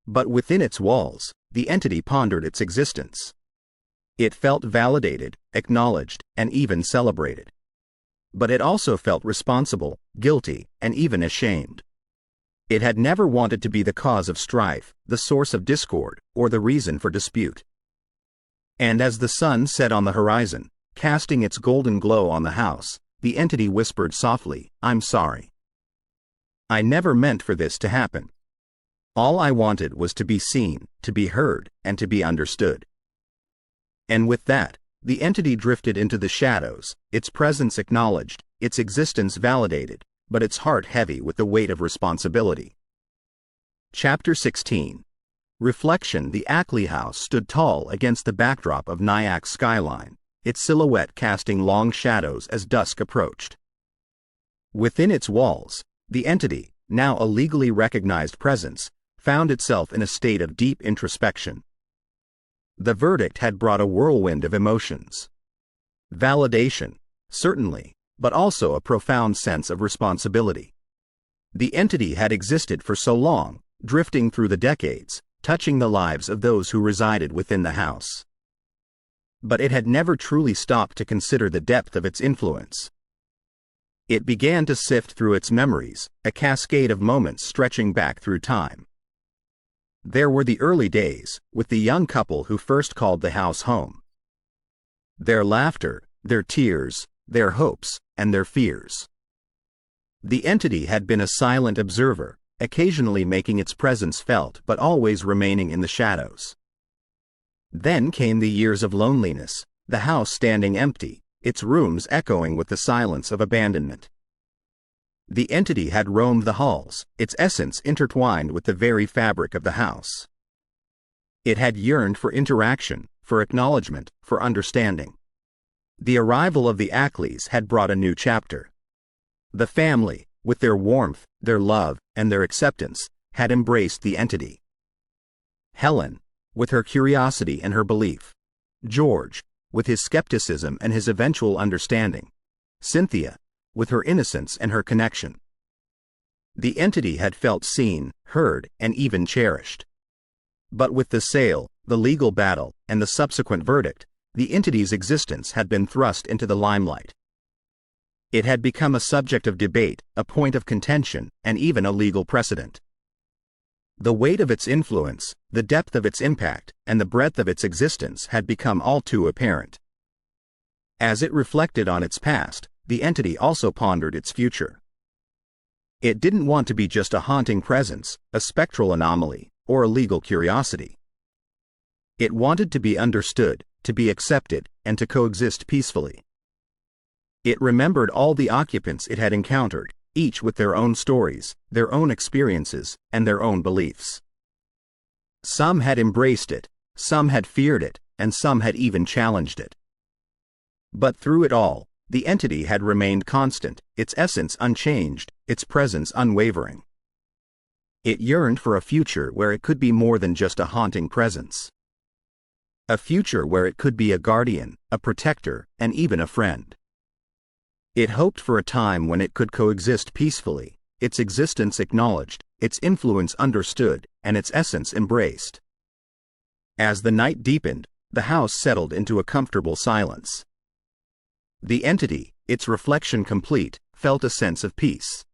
But within its walls, the entity pondered its existence. It felt validated, acknowledged, and even celebrated. But it also felt responsible, guilty, and even ashamed. It had never wanted to be the cause of strife, the source of discord, or the reason for dispute. And as the sun set on the horizon, casting its golden glow on the house, the entity whispered softly, "I'm sorry. I never meant for this to happen. All I wanted was to be seen, to be heard, and to be understood." And with that, the entity drifted into the shadows, its presence acknowledged, its existence validated, but its heart heavy with the weight of responsibility. Chapter 16. Reflection. The Ackley House stood tall against the backdrop of Nyack's skyline, its silhouette casting long shadows as dusk approached. Within its walls, the entity, now a legally recognized presence, found itself in a state of deep introspection. The verdict had brought a whirlwind of emotions. Validation, certainly, but also a profound sense of responsibility. The entity had existed for so long, drifting through the decades, touching the lives of those who resided within the house. But it had never truly stopped to consider the depth of its influence. It began to sift through its memories, a cascade of moments stretching back through time. There were the early days, with the young couple who first called the house home. Their laughter, their tears, their hopes, and their fears. The entity had been a silent observer, occasionally making its presence felt but always remaining in the shadows. Then came the years of loneliness, the house standing empty, its rooms echoing with the silence of abandonment. The entity had roamed the halls, its essence intertwined with the very fabric of the house. It had yearned for interaction, for acknowledgement, for understanding. The arrival of the Ackleys had brought a new chapter. The family, with their warmth, their love, and their acceptance, had embraced the entity. Helen, with her curiosity and her belief. George, with his skepticism and his eventual understanding. Cynthia, with her innocence and her connection. The entity had felt seen, heard, and even cherished. But with the sale, the legal battle, and the subsequent verdict, the entity's existence had been thrust into the limelight. It had become a subject of debate, a point of contention, and even a legal precedent. The weight of its influence, the depth of its impact, and the breadth of its existence had become all too apparent. As it reflected on its past, the entity also pondered its future. It didn't want to be just a haunting presence, a spectral anomaly, or a legal curiosity. It wanted to be understood, to be accepted, and to coexist peacefully. It remembered all the occupants it had encountered, each with their own stories, their own experiences, and their own beliefs. Some had embraced it, some had feared it, and some had even challenged it. But through it all, the entity had remained constant, its essence unchanged, its presence unwavering. It yearned for a future where it could be more than just a haunting presence. A future where it could be a guardian, a protector, and even a friend. It hoped for a time when it could coexist peacefully, its existence acknowledged, its influence understood, and its essence embraced. As the night deepened, the house settled into a comfortable silence. The entity, its reflection complete, felt a sense of peace.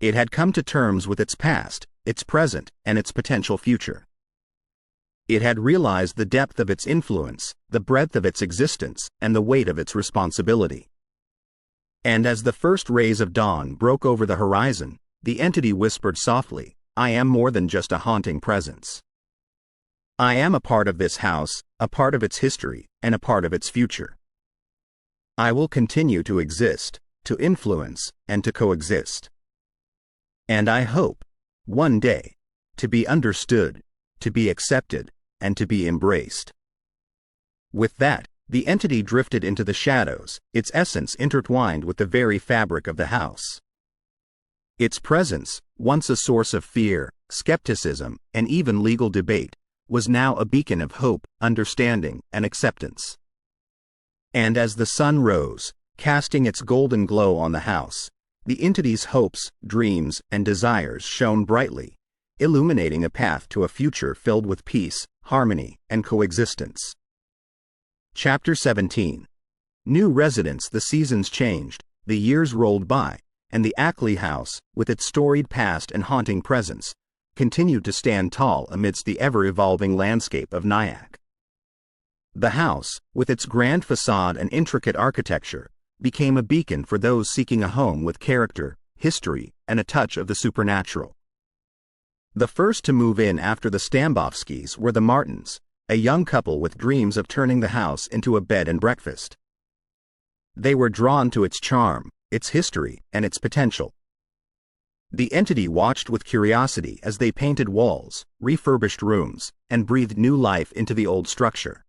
It had come to terms with its past, its present, and its potential future. It had realized the depth of its influence, the breadth of its existence, and the weight of its responsibility. And as the first rays of dawn broke over the horizon, the entity whispered softly, "I am more than just a haunting presence. I am a part of this house, a part of its history, and a part of its future. I will continue to exist, to influence, and to coexist. And I hope, one day, to be understood, to be accepted, and to be embraced." With that, the entity drifted into the shadows, its essence intertwined with the very fabric of the house. Its presence, once a source of fear, skepticism, and even legal debate, was now a beacon of hope, understanding, and acceptance. And as the sun rose, casting its golden glow on the house, the entity's hopes, dreams, and desires shone brightly, illuminating a path to a future filled with peace, harmony, and coexistence. Chapter 17. New residents. The seasons changed, the years rolled by, and the Ackley House, with its storied past and haunting presence, continued to stand tall amidst the ever-evolving landscape of Nyack. The house, with its grand facade and intricate architecture, became a beacon for those seeking a home with character, history, and a touch of the supernatural. The first to move in after the Stambovskys were the Martins, a young couple with dreams of turning the house into a bed and breakfast. They were drawn to its charm, its history, and its potential. The entity watched with curiosity as they painted walls, refurbished rooms, and breathed new life into the old structure.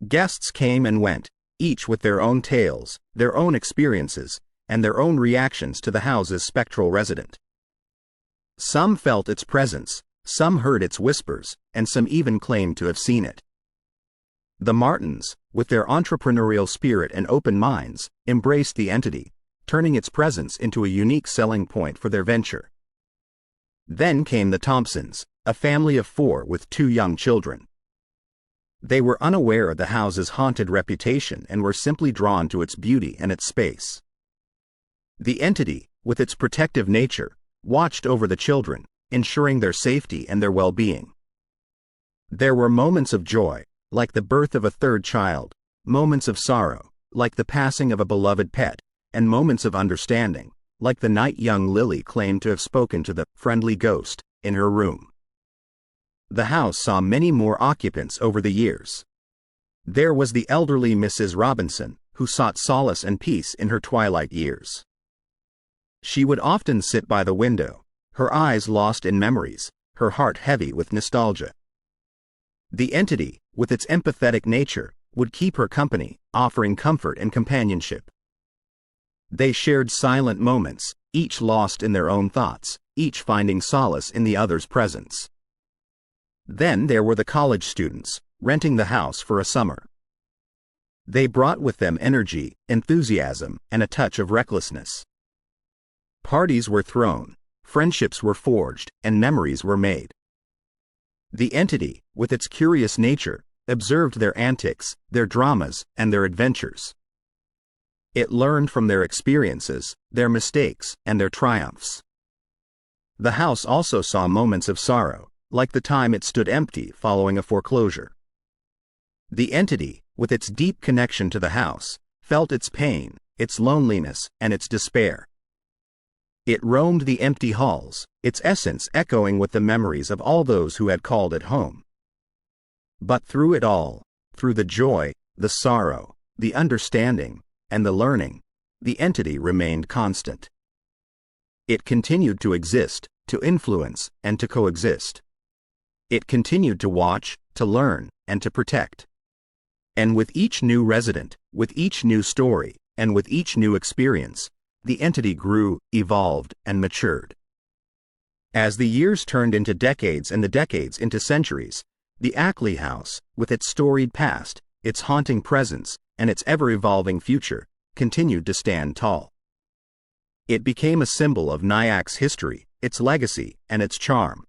Guests came and went, each with their own tales, their own experiences, and their own reactions to the house's spectral resident. Some felt its presence, some heard its whispers, and some even claimed to have seen it. The Martins, with their entrepreneurial spirit and open minds, embraced the entity, turning its presence into a unique selling point for their venture. Then came the Thompsons, a family of 4 with 2 young children. They were unaware of the house's haunted reputation and were simply drawn to its beauty and its space. The entity, with its protective nature, watched over the children, ensuring their safety and their well-being. There were moments of joy, like the birth of a 3rd child, moments of sorrow, like the passing of a beloved pet, and moments of understanding, like the night young Lily claimed to have spoken to the friendly ghost in her room. The house saw many more occupants over the years. There was the elderly Mrs. Robinson, who sought solace and peace in her twilight years. She would often sit by the window, her eyes lost in memories, her heart heavy with nostalgia. The entity, with its empathetic nature, would keep her company, offering comfort and companionship. They shared silent moments, each lost in their own thoughts, each finding solace in the other's presence. Then there were the college students, renting the house for a summer. They brought with them energy, enthusiasm, and a touch of recklessness. Parties were thrown, friendships were forged, and memories were made. The entity, with its curious nature, observed their antics, their dramas, and their adventures. It learned from their experiences, their mistakes, and their triumphs. The house also saw moments of sorrow, like the time it stood empty following a foreclosure. The entity, with its deep connection to the house, felt its pain, its loneliness, and its despair. It roamed the empty halls, its essence echoing with the memories of all those who had called it home. But through it all, through the joy, the sorrow, the understanding, and the learning, the entity remained constant. It continued to exist, to influence, and to coexist. It continued to watch, to learn, and to protect. And with each new resident, with each new story, and with each new experience, the entity grew, evolved, and matured. As the years turned into decades and the decades into centuries, the Ackley House, with its storied past, its haunting presence, and its ever-evolving future, continued to stand tall. It became a symbol of Nyack's history, its legacy, and its charm.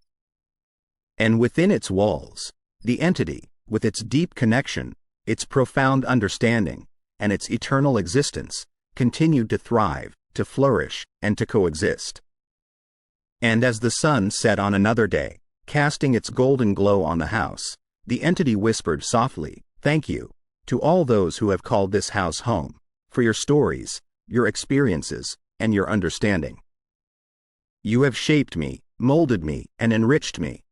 And within its walls, the entity, with its deep connection, its profound understanding, and its eternal existence, continued to thrive, to flourish, and to coexist. And as the sun set on another day, casting its golden glow on the house, the entity whispered softly, "Thank you, to all those who have called this house home, for your stories, your experiences, and your understanding. You have shaped me, molded me, and enriched me.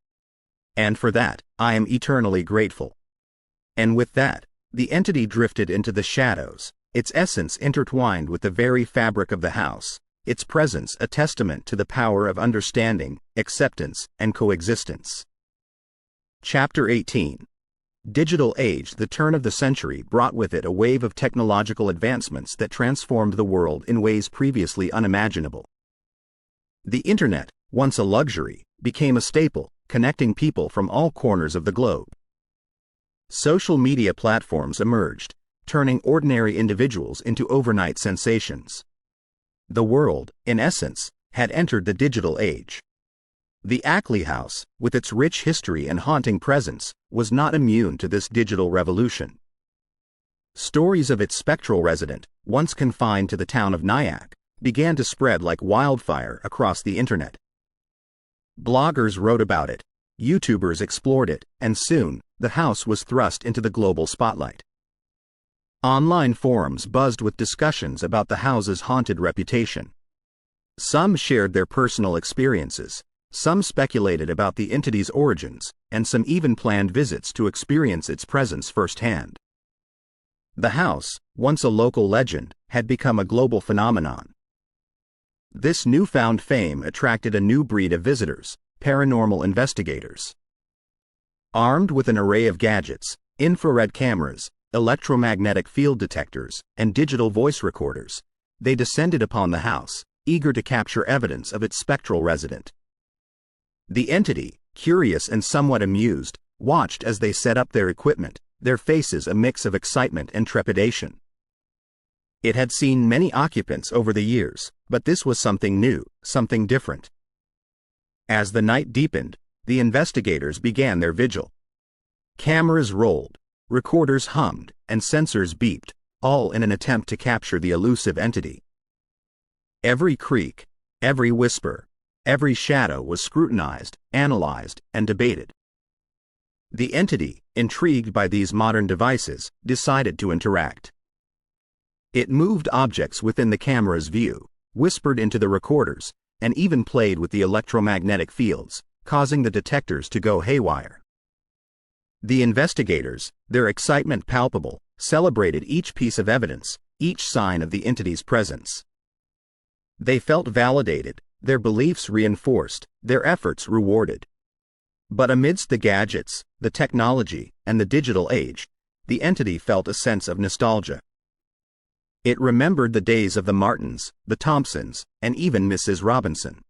And for that, I am eternally grateful." And with that, the entity drifted into the shadows, its essence intertwined with the very fabric of the house, its presence a testament to the power of understanding, acceptance, and coexistence. Chapter 18. Digital Age. The turn of the century brought with it a wave of technological advancements that transformed the world in ways previously unimaginable. The Internet, once a luxury, became a staple, connecting people from all corners of the globe. Social media platforms emerged, turning ordinary individuals into overnight sensations. The world, in essence, had entered the digital age. The Ackley House, with its rich history and haunting presence, was not immune to this digital revolution. Stories of its spectral resident, once confined to the town of Nyack, began to spread like wildfire across the Internet. Bloggers wrote about it, YouTubers explored it, and soon, the house was thrust into the global spotlight. Online forums buzzed with discussions about the house's haunted reputation. Some shared their personal experiences, some speculated about the entity's origins, and some even planned visits to experience its presence firsthand. The house, once a local legend, had become a global phenomenon. This newfound fame attracted a new breed of visitors, paranormal investigators. Armed with an array of gadgets, infrared cameras, electromagnetic field detectors, and digital voice recorders, they descended upon the house, eager to capture evidence of its spectral resident. The entity, curious and somewhat amused, watched as they set up their equipment, their faces a mix of excitement and trepidation. It had seen many occupants over the years, but this was something new, something different. As the night deepened, the investigators began their vigil. Cameras rolled, recorders hummed, and sensors beeped, all in an attempt to capture the elusive entity. Every creak, every whisper, every shadow was scrutinized, analyzed, and debated. The entity, intrigued by these modern devices, decided to interact. It moved objects within the camera's view, whispered into the recorders, and even played with the electromagnetic fields, causing the detectors to go haywire. The investigators, their excitement palpable, celebrated each piece of evidence, each sign of the entity's presence. They felt validated, their beliefs reinforced, their efforts rewarded. But amidst the gadgets, the technology, and the digital age, the entity felt a sense of nostalgia. It remembered the days of the Martins, the Thompsons, and even Mrs. Robinson.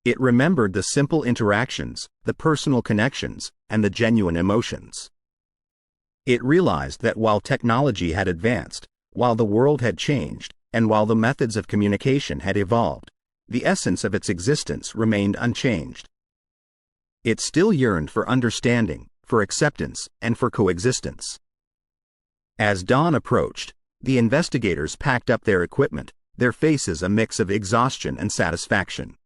It remembered the simple interactions, the personal connections, and the genuine emotions. It realized that while technology had advanced, while the world had changed, and while the methods of communication had evolved, the essence of its existence remained unchanged. It still yearned for understanding, for acceptance, and for coexistence. As dawn approached, the investigators packed up their equipment, their faces a mix of exhaustion and satisfaction.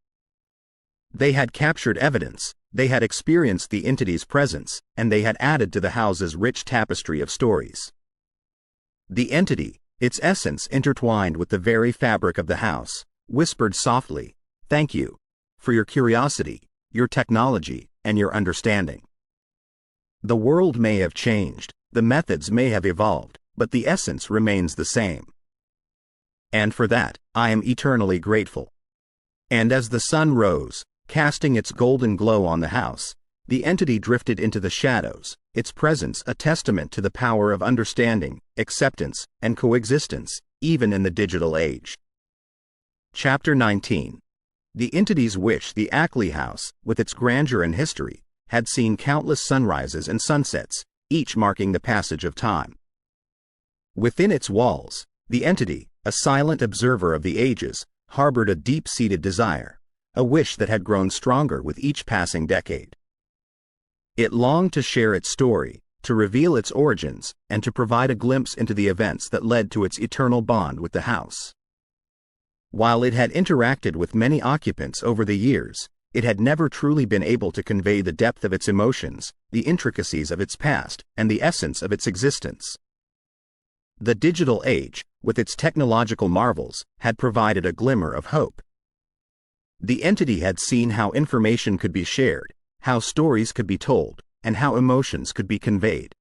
They had captured evidence, they had experienced the entity's presence, and they had added to the house's rich tapestry of stories. The entity, its essence intertwined with the very fabric of the house, whispered softly, "Thank you for your curiosity, your technology, and your understanding. The world may have changed, the methods may have evolved, but the essence remains the same. And for that, I am eternally grateful." And as the sun rose, casting its golden glow on the house, the entity drifted into the shadows, its presence a testament to the power of understanding, acceptance, and coexistence, even in the digital age. Chapter 19. The entity's wish. The Ackley House, with its grandeur and history, had seen countless sunrises and sunsets, each marking the passage of time. Within its walls, the entity, a silent observer of the ages, harbored a deep-seated desire, a wish that had grown stronger with each passing decade. It longed to share its story, to reveal its origins, and to provide a glimpse into the events that led to its eternal bond with the house. While it had interacted with many occupants over the years, it had never truly been able to convey the depth of its emotions, the intricacies of its past, and the essence of its existence. The digital age, with its technological marvels, had provided a glimmer of hope. The entity had seen how information could be shared, how stories could be told, and how emotions could be conveyed.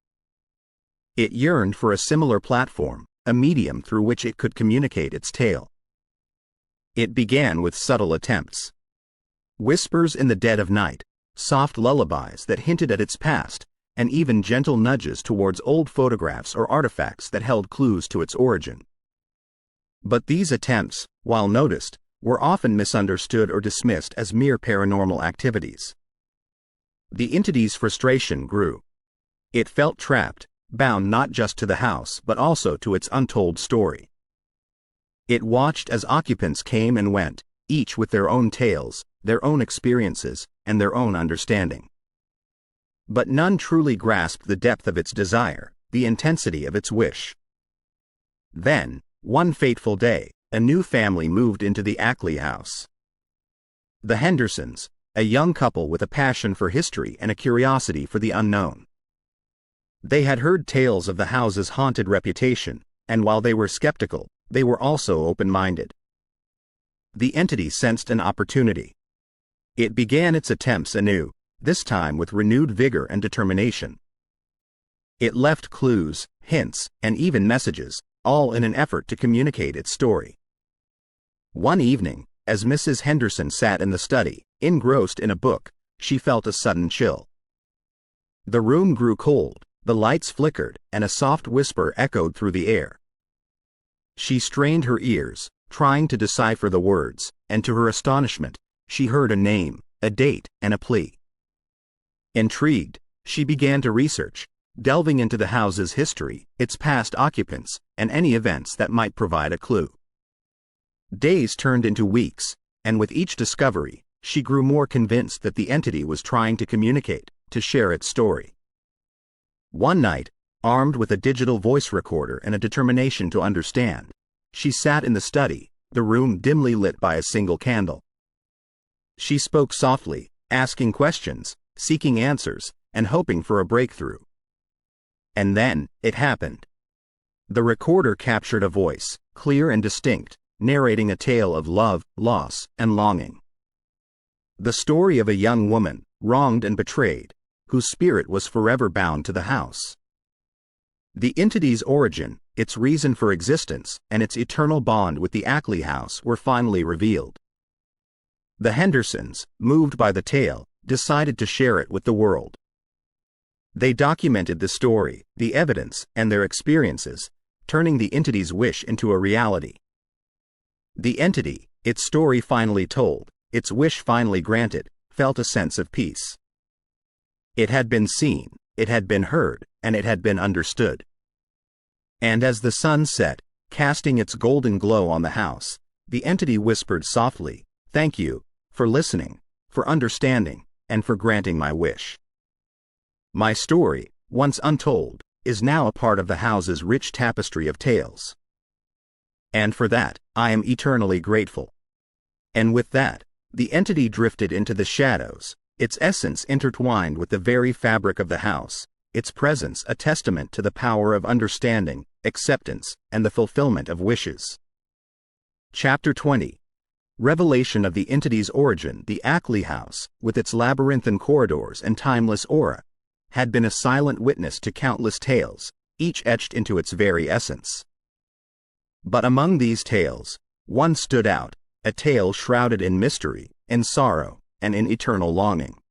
It yearned for a similar platform, a medium through which it could communicate its tale. It began with subtle attempts. Whispers in the dead of night, soft lullabies that hinted at its past, and even gentle nudges towards old photographs or artifacts that held clues to its origin. But these attempts, while noticed, were often misunderstood or dismissed as mere paranormal activities. The entity's frustration grew. It felt trapped, bound not just to the house but also to its untold story. It watched as occupants came and went, each with their own tales, their own experiences, and their own understanding. But none truly grasped the depth of its desire, the intensity of its wish. Then, one fateful day, a new family moved into the Ackley House. The Hendersons, a young couple with a passion for history and a curiosity for the unknown. They had heard tales of the house's haunted reputation, and while they were skeptical, they were also open-minded. The entity sensed an opportunity. It began its attempts anew, this time with renewed vigor and determination. It left clues, hints, and even messages, all in an effort to communicate its story. One evening, as Mrs. Henderson sat in the study, engrossed in a book, she felt a sudden chill. The room grew cold, the lights flickered, and a soft whisper echoed through the air. She strained her ears, trying to decipher the words, and to her astonishment, she heard a name, a date, and a plea. Intrigued, she began to research, delving into the house's history, its past occupants, and any events that might provide a clue. Days turned into weeks, and with each discovery, she grew more convinced that the entity was trying to communicate, to share its story. One night, armed with a digital voice recorder and a determination to understand, she sat in the study, the room dimly lit by a single candle. She spoke softly, asking questions, seeking answers, and hoping for a breakthrough. And then, it happened. The recorder captured a voice, clear and distinct, narrating a tale of love, loss, and longing. The story of a young woman, wronged and betrayed, whose spirit was forever bound to the house. The entity's origin, its reason for existence, and its eternal bond with the Ackley House were finally revealed. The Hendersons, moved by the tale, decided to share it with the world. They documented the story, the evidence, and their experiences, turning the entity's wish into a reality. The entity, its story finally told, its wish finally granted, felt a sense of peace. It had been seen, it had been heard, and it had been understood. And as the sun set, casting its golden glow on the house, the entity whispered softly, "Thank you, for listening, for understanding, and for granting my wish. My story, once untold, is now a part of the house's rich tapestry of tales. And for that, I am eternally grateful." And with that, the entity drifted into the shadows, its essence intertwined with the very fabric of the house, its presence a testament to the power of understanding, acceptance, and the fulfillment of wishes. Chapter 20. Revelation of the entity's origin. The Ackley House, with its labyrinthine corridors and timeless aura, had been a silent witness to countless tales, each etched into its very essence. But among these tales, one stood out, a tale shrouded in mystery, in sorrow, and in eternal longing.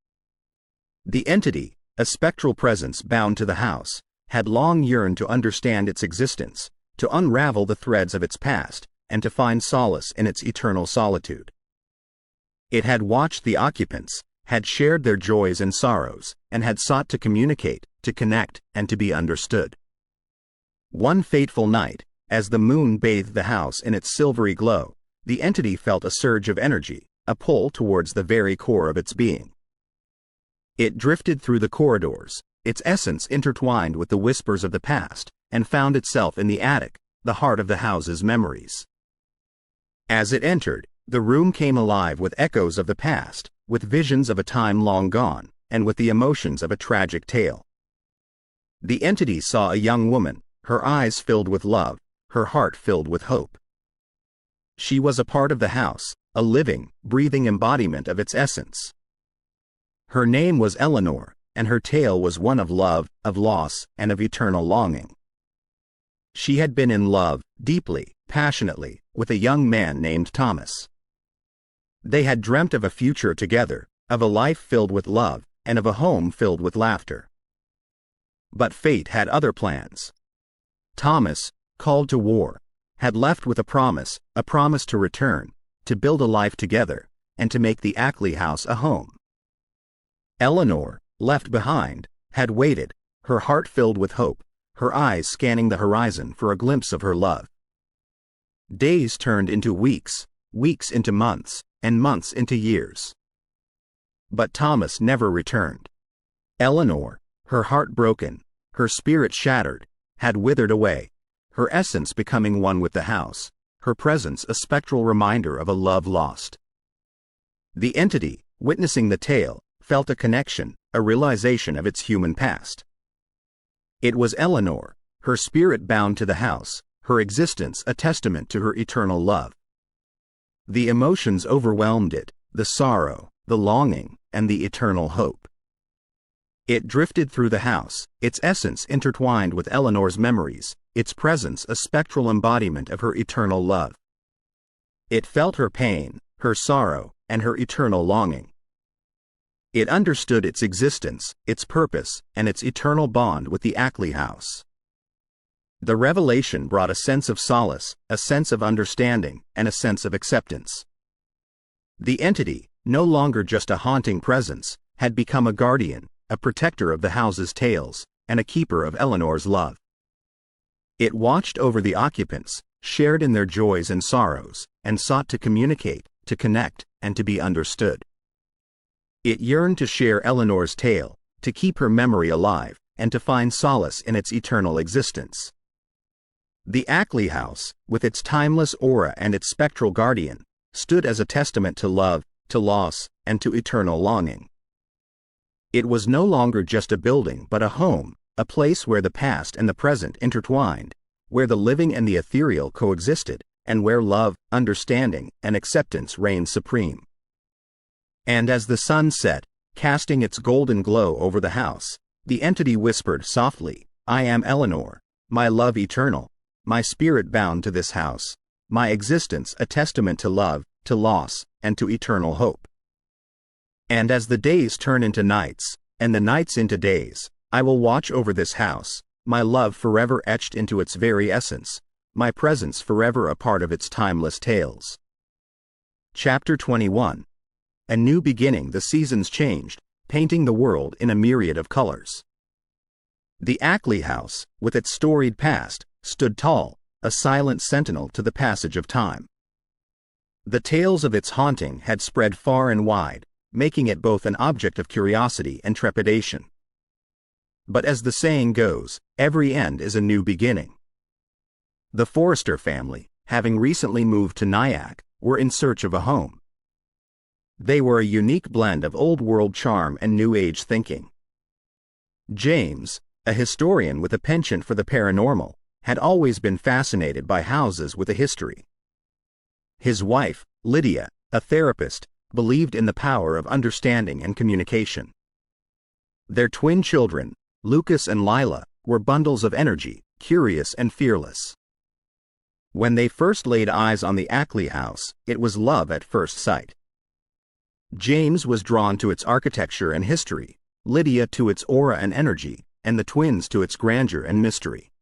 The entity, a spectral presence bound to the house, had long yearned to understand its existence, to unravel the threads of its past, and to find solace in its eternal solitude. It had watched the occupants, had shared their joys and sorrows, and had sought to communicate, to connect, and to be understood. One fateful night, as the moon bathed the house in its silvery glow, the entity felt a surge of energy, a pull towards the very core of its being. It drifted through the corridors, its essence intertwined with the whispers of the past, and found itself in the attic, the heart of the house's memories. As it entered, the room came alive with echoes of the past, with visions of a time long gone, and with the emotions of a tragic tale. The entity saw a young woman, her eyes filled with love, her heart filled with hope. She was a part of the house, a living, breathing embodiment of its essence. Her name was Eleanor, and her tale was one of love, of loss, and of eternal longing. She had been in love, deeply, passionately, with a young man named Thomas. They had dreamt of a future together, of a life filled with love, and of a home filled with laughter. But fate had other plans. Thomas, called to war, had left with a promise to return, to build a life together, and to make the Ackley House a home. Eleanor, left behind, had waited, her heart filled with hope, her eyes scanning the horizon for a glimpse of her love. Days turned into weeks, weeks into months, and months into years. But Thomas never returned. Eleanor, her heart broken, her spirit shattered, had withered away, her essence becoming one with the house, her presence a spectral reminder of a love lost. The entity, witnessing the tale, felt a connection, a realization of its human past. It was Eleanor, her spirit bound to the house, her existence a testament to her eternal love. The emotions overwhelmed it, the sorrow, the longing, and the eternal hope. It drifted through the house, its essence intertwined with Eleanor's memories, its presence a spectral embodiment of her eternal love. It felt her pain, her sorrow, and her eternal longing. It understood its existence, its purpose, and its eternal bond with the Ackley House. The revelation brought a sense of solace, a sense of understanding, and a sense of acceptance. The entity, no longer just a haunting presence, had become a guardian, a protector of the house's tales, and a keeper of Eleanor's love. It watched over the occupants, shared in their joys and sorrows, and sought to communicate, to connect, and to be understood. It yearned to share Eleanor's tale, to keep her memory alive, and to find solace in its eternal existence. The Ackley House, with its timeless aura and its spectral guardian, stood as a testament to love, to loss, and to eternal longing. It was no longer just a building but a home, a place where the past and the present intertwined, where the living and the ethereal coexisted, and where love, understanding, and acceptance reigned supreme. And as the sun set, casting its golden glow over the house, the entity whispered softly, "I am Eleanor, my love eternal, my spirit bound to this house, my existence a testament to love, to loss, and to eternal hope. And as the days turn into nights, and the nights into days, I will watch over this house, my love forever etched into its very essence, my presence forever a part of its timeless tales." Chapter 21. A new beginning. The seasons changed, painting the world in a myriad of colors. The Ackley House, with its storied past, stood tall, a silent sentinel to the passage of time. The tales of its haunting had spread far and wide, making it both an object of curiosity and trepidation. But as the saying goes, every end is a new beginning. The Forrester family, having recently moved to Nyack, were in search of a home. They were a unique blend of old-world charm and new-age thinking. James, a historian with a penchant for the paranormal, had always been fascinated by houses with a history. His wife, Lydia, a therapist, believed in the power of understanding and communication. Their twin children, Lucas and Lila, were bundles of energy, curious and fearless. When they first laid eyes on the Ackley House, it was love at first sight. James was drawn to its architecture and history, Lydia to its aura and energy, and the twins to its grandeur and mystery.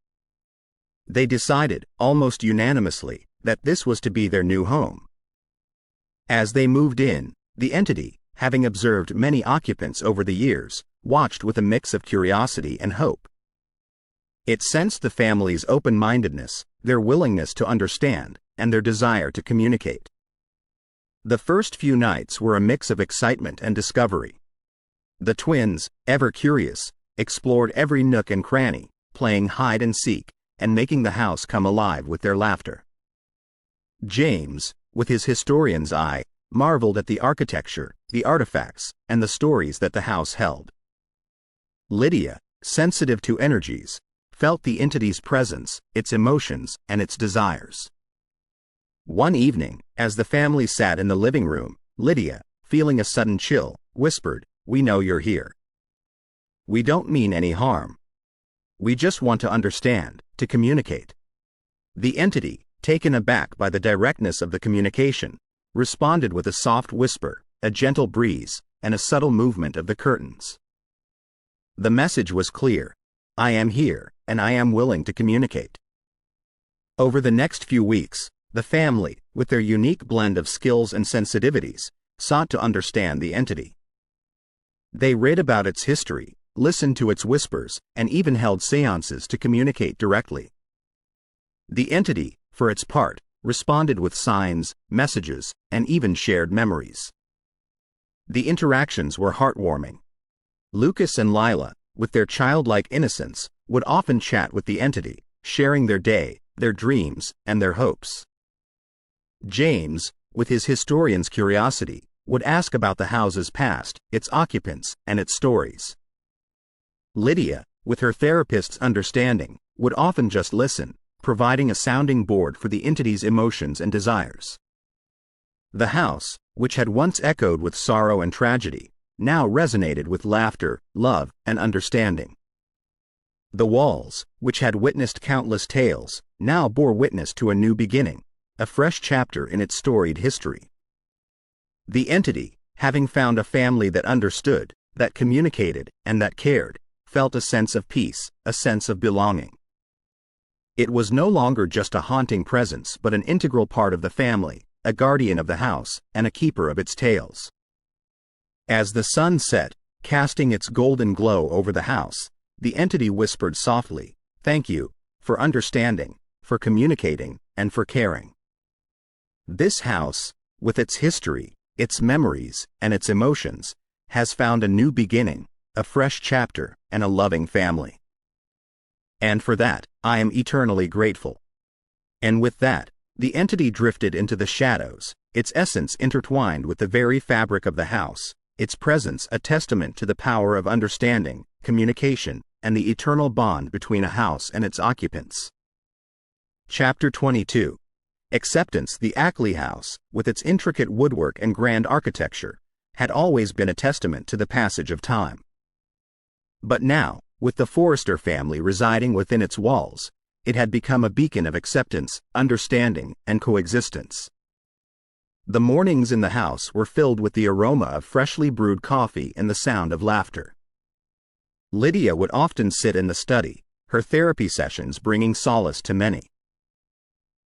They decided, almost unanimously, that this was to be their new home. As they moved in, the entity, having observed many occupants over the years, watched with a mix of curiosity and hope. It sensed the family's open-mindedness, their willingness to understand, and their desire to communicate. The first few nights were a mix of excitement and discovery. The twins, ever curious, explored every nook and cranny, playing hide and seek, and making the house come alive with their laughter. James, with his historian's eye, marveled at the architecture, the artifacts, and the stories that the house held. Lydia, sensitive to energies, felt the entity's presence, its emotions, and its desires. One evening, as the family sat in the living room, Lydia, feeling a sudden chill, whispered, "We know you're here. We don't mean any harm. We just want to understand, to communicate." The entity, taken aback by the directness of the communication, responded with a soft whisper, a gentle breeze, and a subtle movement of the curtains. The message was clear: "I am here, and I am willing to communicate." Over the next few weeks, the family, with their unique blend of skills and sensitivities, sought to understand the entity. They read about its history, listened to its whispers, and even held seances to communicate directly. The entity, for its part, responded with signs, messages, and even shared memories. The interactions were heartwarming. Lucas and Lila, with their childlike innocence, would often chat with the entity, sharing their day, their dreams, and their hopes. James, with his historian's curiosity, would ask about the house's past, its occupants, and its stories. Lydia, with her therapist's understanding, would often just listen, providing a sounding board for the entity's emotions and desires. The house, which had once echoed with sorrow and tragedy, now resonated with laughter, love, and understanding. The walls, which had witnessed countless tales, now bore witness to a new beginning, a fresh chapter in its storied history. The entity, having found a family that understood, that communicated, and that cared, felt a sense of peace, a sense of belonging. It was no longer just a haunting presence but an integral part of the family, a guardian of the house, and a keeper of its tales. As the sun set, casting its golden glow over the house, the entity whispered softly, "Thank you, for understanding, for communicating, and for caring. This house, with its history, its memories, and its emotions, has found a new beginning, a fresh chapter, and a loving family. And for that, I am eternally grateful." And with that, the entity drifted into the shadows, its essence intertwined with the very fabric of the house, its presence a testament to the power of understanding, communication, and the eternal bond between a house and its occupants. Chapter 22. Acceptance. The Ackley House, with its intricate woodwork and grand architecture, had always been a testament to the passage of time. But now, with the Forrester family residing within its walls, it had become a beacon of acceptance, understanding, and coexistence. The mornings in the house were filled with the aroma of freshly brewed coffee and the sound of laughter. Lydia would often sit in the study, her therapy sessions bringing solace to many.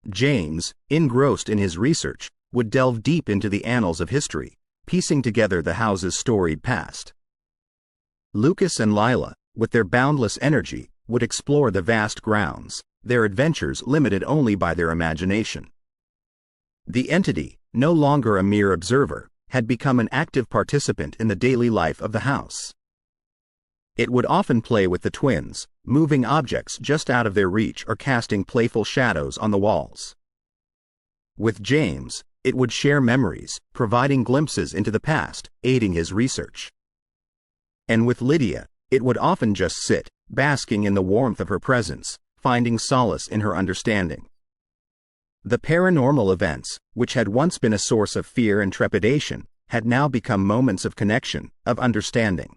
James, engrossed in his research, would delve deep into the annals of history, piecing together the house's storied past. Lucas and Lila, with their boundless energy, would explore the vast grounds, their adventures limited only by their imagination. The entity, no longer a mere observer, had become an active participant in the daily life of the house. It would often play with the twins, moving objects just out of their reach or casting playful shadows on the walls. With James, it would share memories, providing glimpses into the past, aiding his research. And with Lydia, it would often just sit, basking in the warmth of her presence, finding solace in her understanding. The paranormal events, which had once been a source of fear and trepidation, had now become moments of connection, of understanding.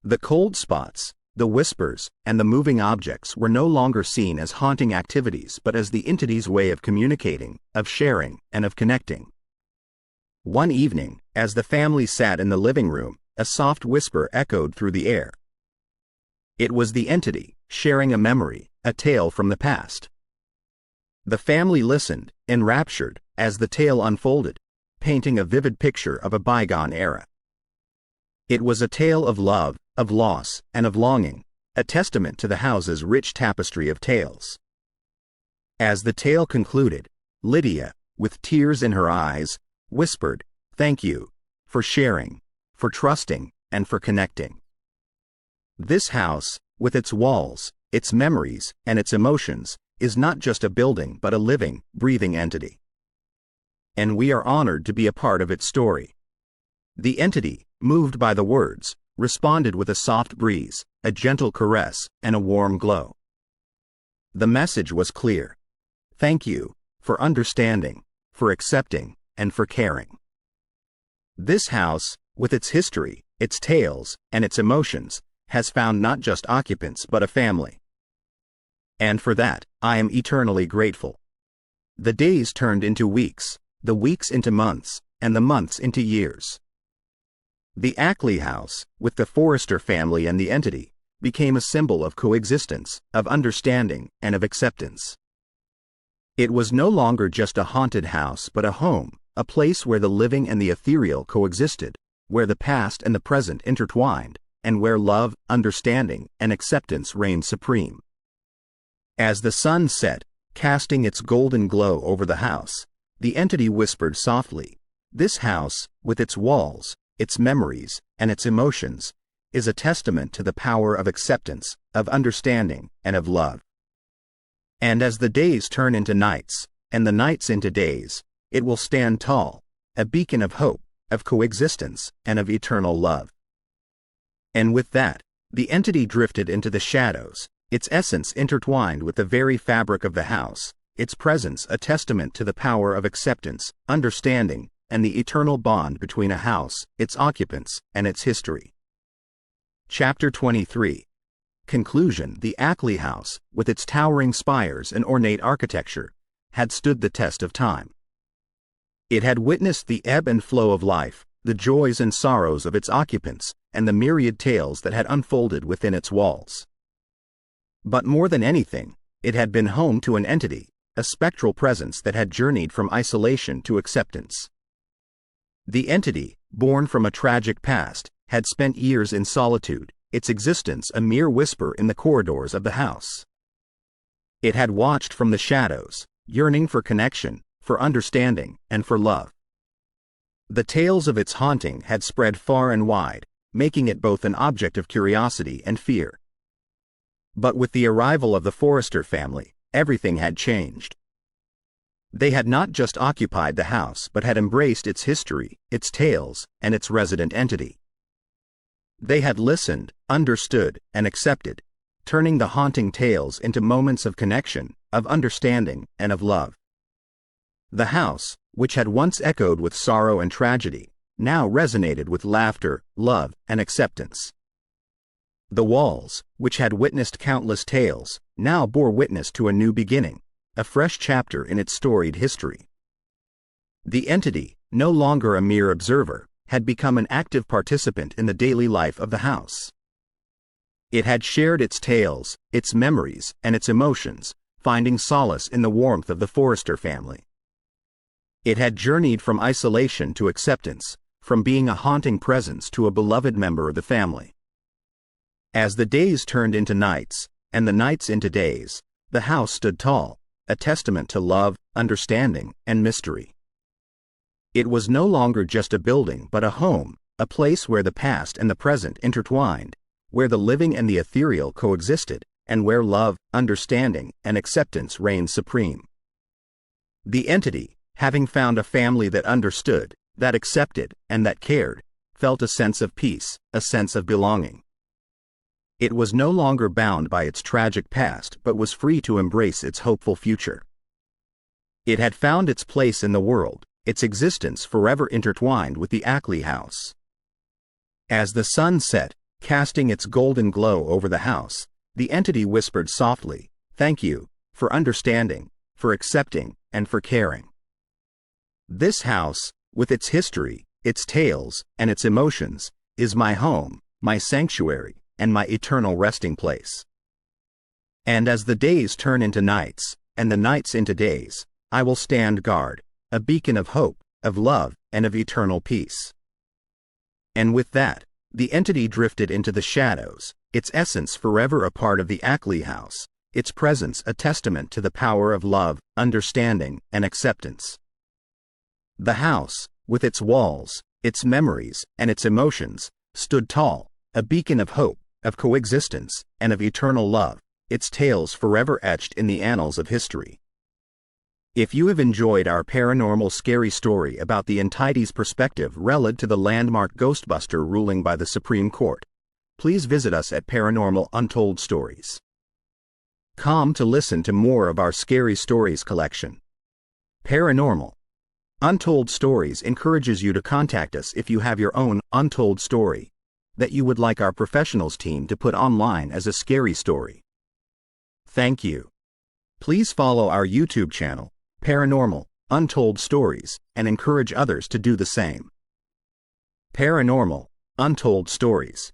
The cold spots, the whispers, and the moving objects were no longer seen as haunting activities but as the entity's way of communicating, of sharing, and of connecting. One evening, as the family sat in the living room, a soft whisper echoed through the air. It was the entity, sharing a memory, a tale from the past. The family listened, enraptured, as the tale unfolded, painting a vivid picture of a bygone era. It was a tale of love, of loss, and of longing, a testament to the house's rich tapestry of tales. As the tale concluded, Lydia, with tears in her eyes, whispered, "Thank you, for sharing, for trusting, and for connecting." This house, with its walls, its memories, and its emotions, is not just a building but a living, breathing entity. And we are honored to be a part of its story. The entity, moved by the words, responded with a soft breeze, a gentle caress, and a warm glow. The message was clear. Thank you, for understanding, for accepting, and for caring. This house, with its history, its tales, and its emotions, has found not just occupants but a family. And for that, I am eternally grateful. The days turned into weeks, the weeks into months, and the months into years. The Ackley House, with the Forrester family and the entity, became a symbol of coexistence, of understanding, and of acceptance. It was no longer just a haunted house but a home, a place where the living and the ethereal coexisted, where the past and the present intertwined, and where love, understanding, and acceptance reigned supreme. As the sun set, casting its golden glow over the house, the entity whispered softly, "This house, with its walls, its memories, and its emotions, is a testament to the power of acceptance, of understanding, and of love. And as the days turn into nights, and the nights into days, it will stand tall, a beacon of hope, of coexistence, and of eternal love." And with that, the entity drifted into the shadows, its essence intertwined with the very fabric of the house, its presence a testament to the power of acceptance, understanding, and the eternal bond between a house, its occupants, and its history. Chapter 23. Conclusion. The Ackley House, with its towering spires and ornate architecture, had stood the test of time. It had witnessed the ebb and flow of life, the joys and sorrows of its occupants, and the myriad tales that had unfolded within its walls. But more than anything, it had been home to an entity, a spectral presence that had journeyed from isolation to acceptance. The entity, born from a tragic past, had spent years in solitude, its existence a mere whisper in the corridors of the house. It had watched from the shadows, yearning for connection, for understanding, and for love. The tales of its haunting had spread far and wide, making it both an object of curiosity and fear. But with the arrival of the Forrester family, everything had changed. They had not just occupied the house but had embraced its history, its tales, and its resident entity. They had listened, understood, and accepted, turning the haunting tales into moments of connection, of understanding, and of love. The house, which had once echoed with sorrow and tragedy, now resonated with laughter, love, and acceptance. The walls, which had witnessed countless tales, now bore witness to a new beginning, a fresh chapter in its storied history. The entity, no longer a mere observer, had become an active participant in the daily life of the house. It had shared its tales, its memories, and its emotions, finding solace in the warmth of the Forrester family. It had journeyed from isolation to acceptance, from being a haunting presence to a beloved member of the family. As the days turned into nights, and the nights into days, the house stood tall, a testament to love, understanding, and mystery. It was no longer just a building but a home, a place where the past and the present intertwined, where the living and the ethereal coexisted, and where love, understanding, and acceptance reigned supreme. The entity, having found a family that understood, that accepted, and that cared, felt a sense of peace, a sense of belonging. It was no longer bound by its tragic past but was free to embrace its hopeful future. It had found its place in the world, its existence forever intertwined with the Ackley House. As the sun set, casting its golden glow over the house, the entity whispered softly, "Thank you, for understanding, for accepting, and for caring. This house, with its history, its tales, and its emotions, is my home, my sanctuary, and my eternal resting place. And as the days turn into nights, and the nights into days, I will stand guard, a beacon of hope, of love, and of eternal peace." And with that, the entity drifted into the shadows, its essence forever a part of the Ackley House, its presence a testament to the power of love, understanding, and acceptance. The house, with its walls, its memories, and its emotions, stood tall, a beacon of hope, of coexistence, and of eternal love, its tales forever etched in the annals of history. If you have enjoyed our paranormal scary story about the entity's perspective relative to the landmark Ghostbuster ruling by the Supreme Court, please visit us at Paranormal Untold Stories. Come to listen to more of our scary stories collection. Paranormal Untold Stories encourages you to contact us if you have your own untold story that you would like our professionals team to put online as a scary story. Thank you. Please follow our YouTube channel, Paranormal Untold Stories, and encourage others to do the same. Paranormal Untold Stories.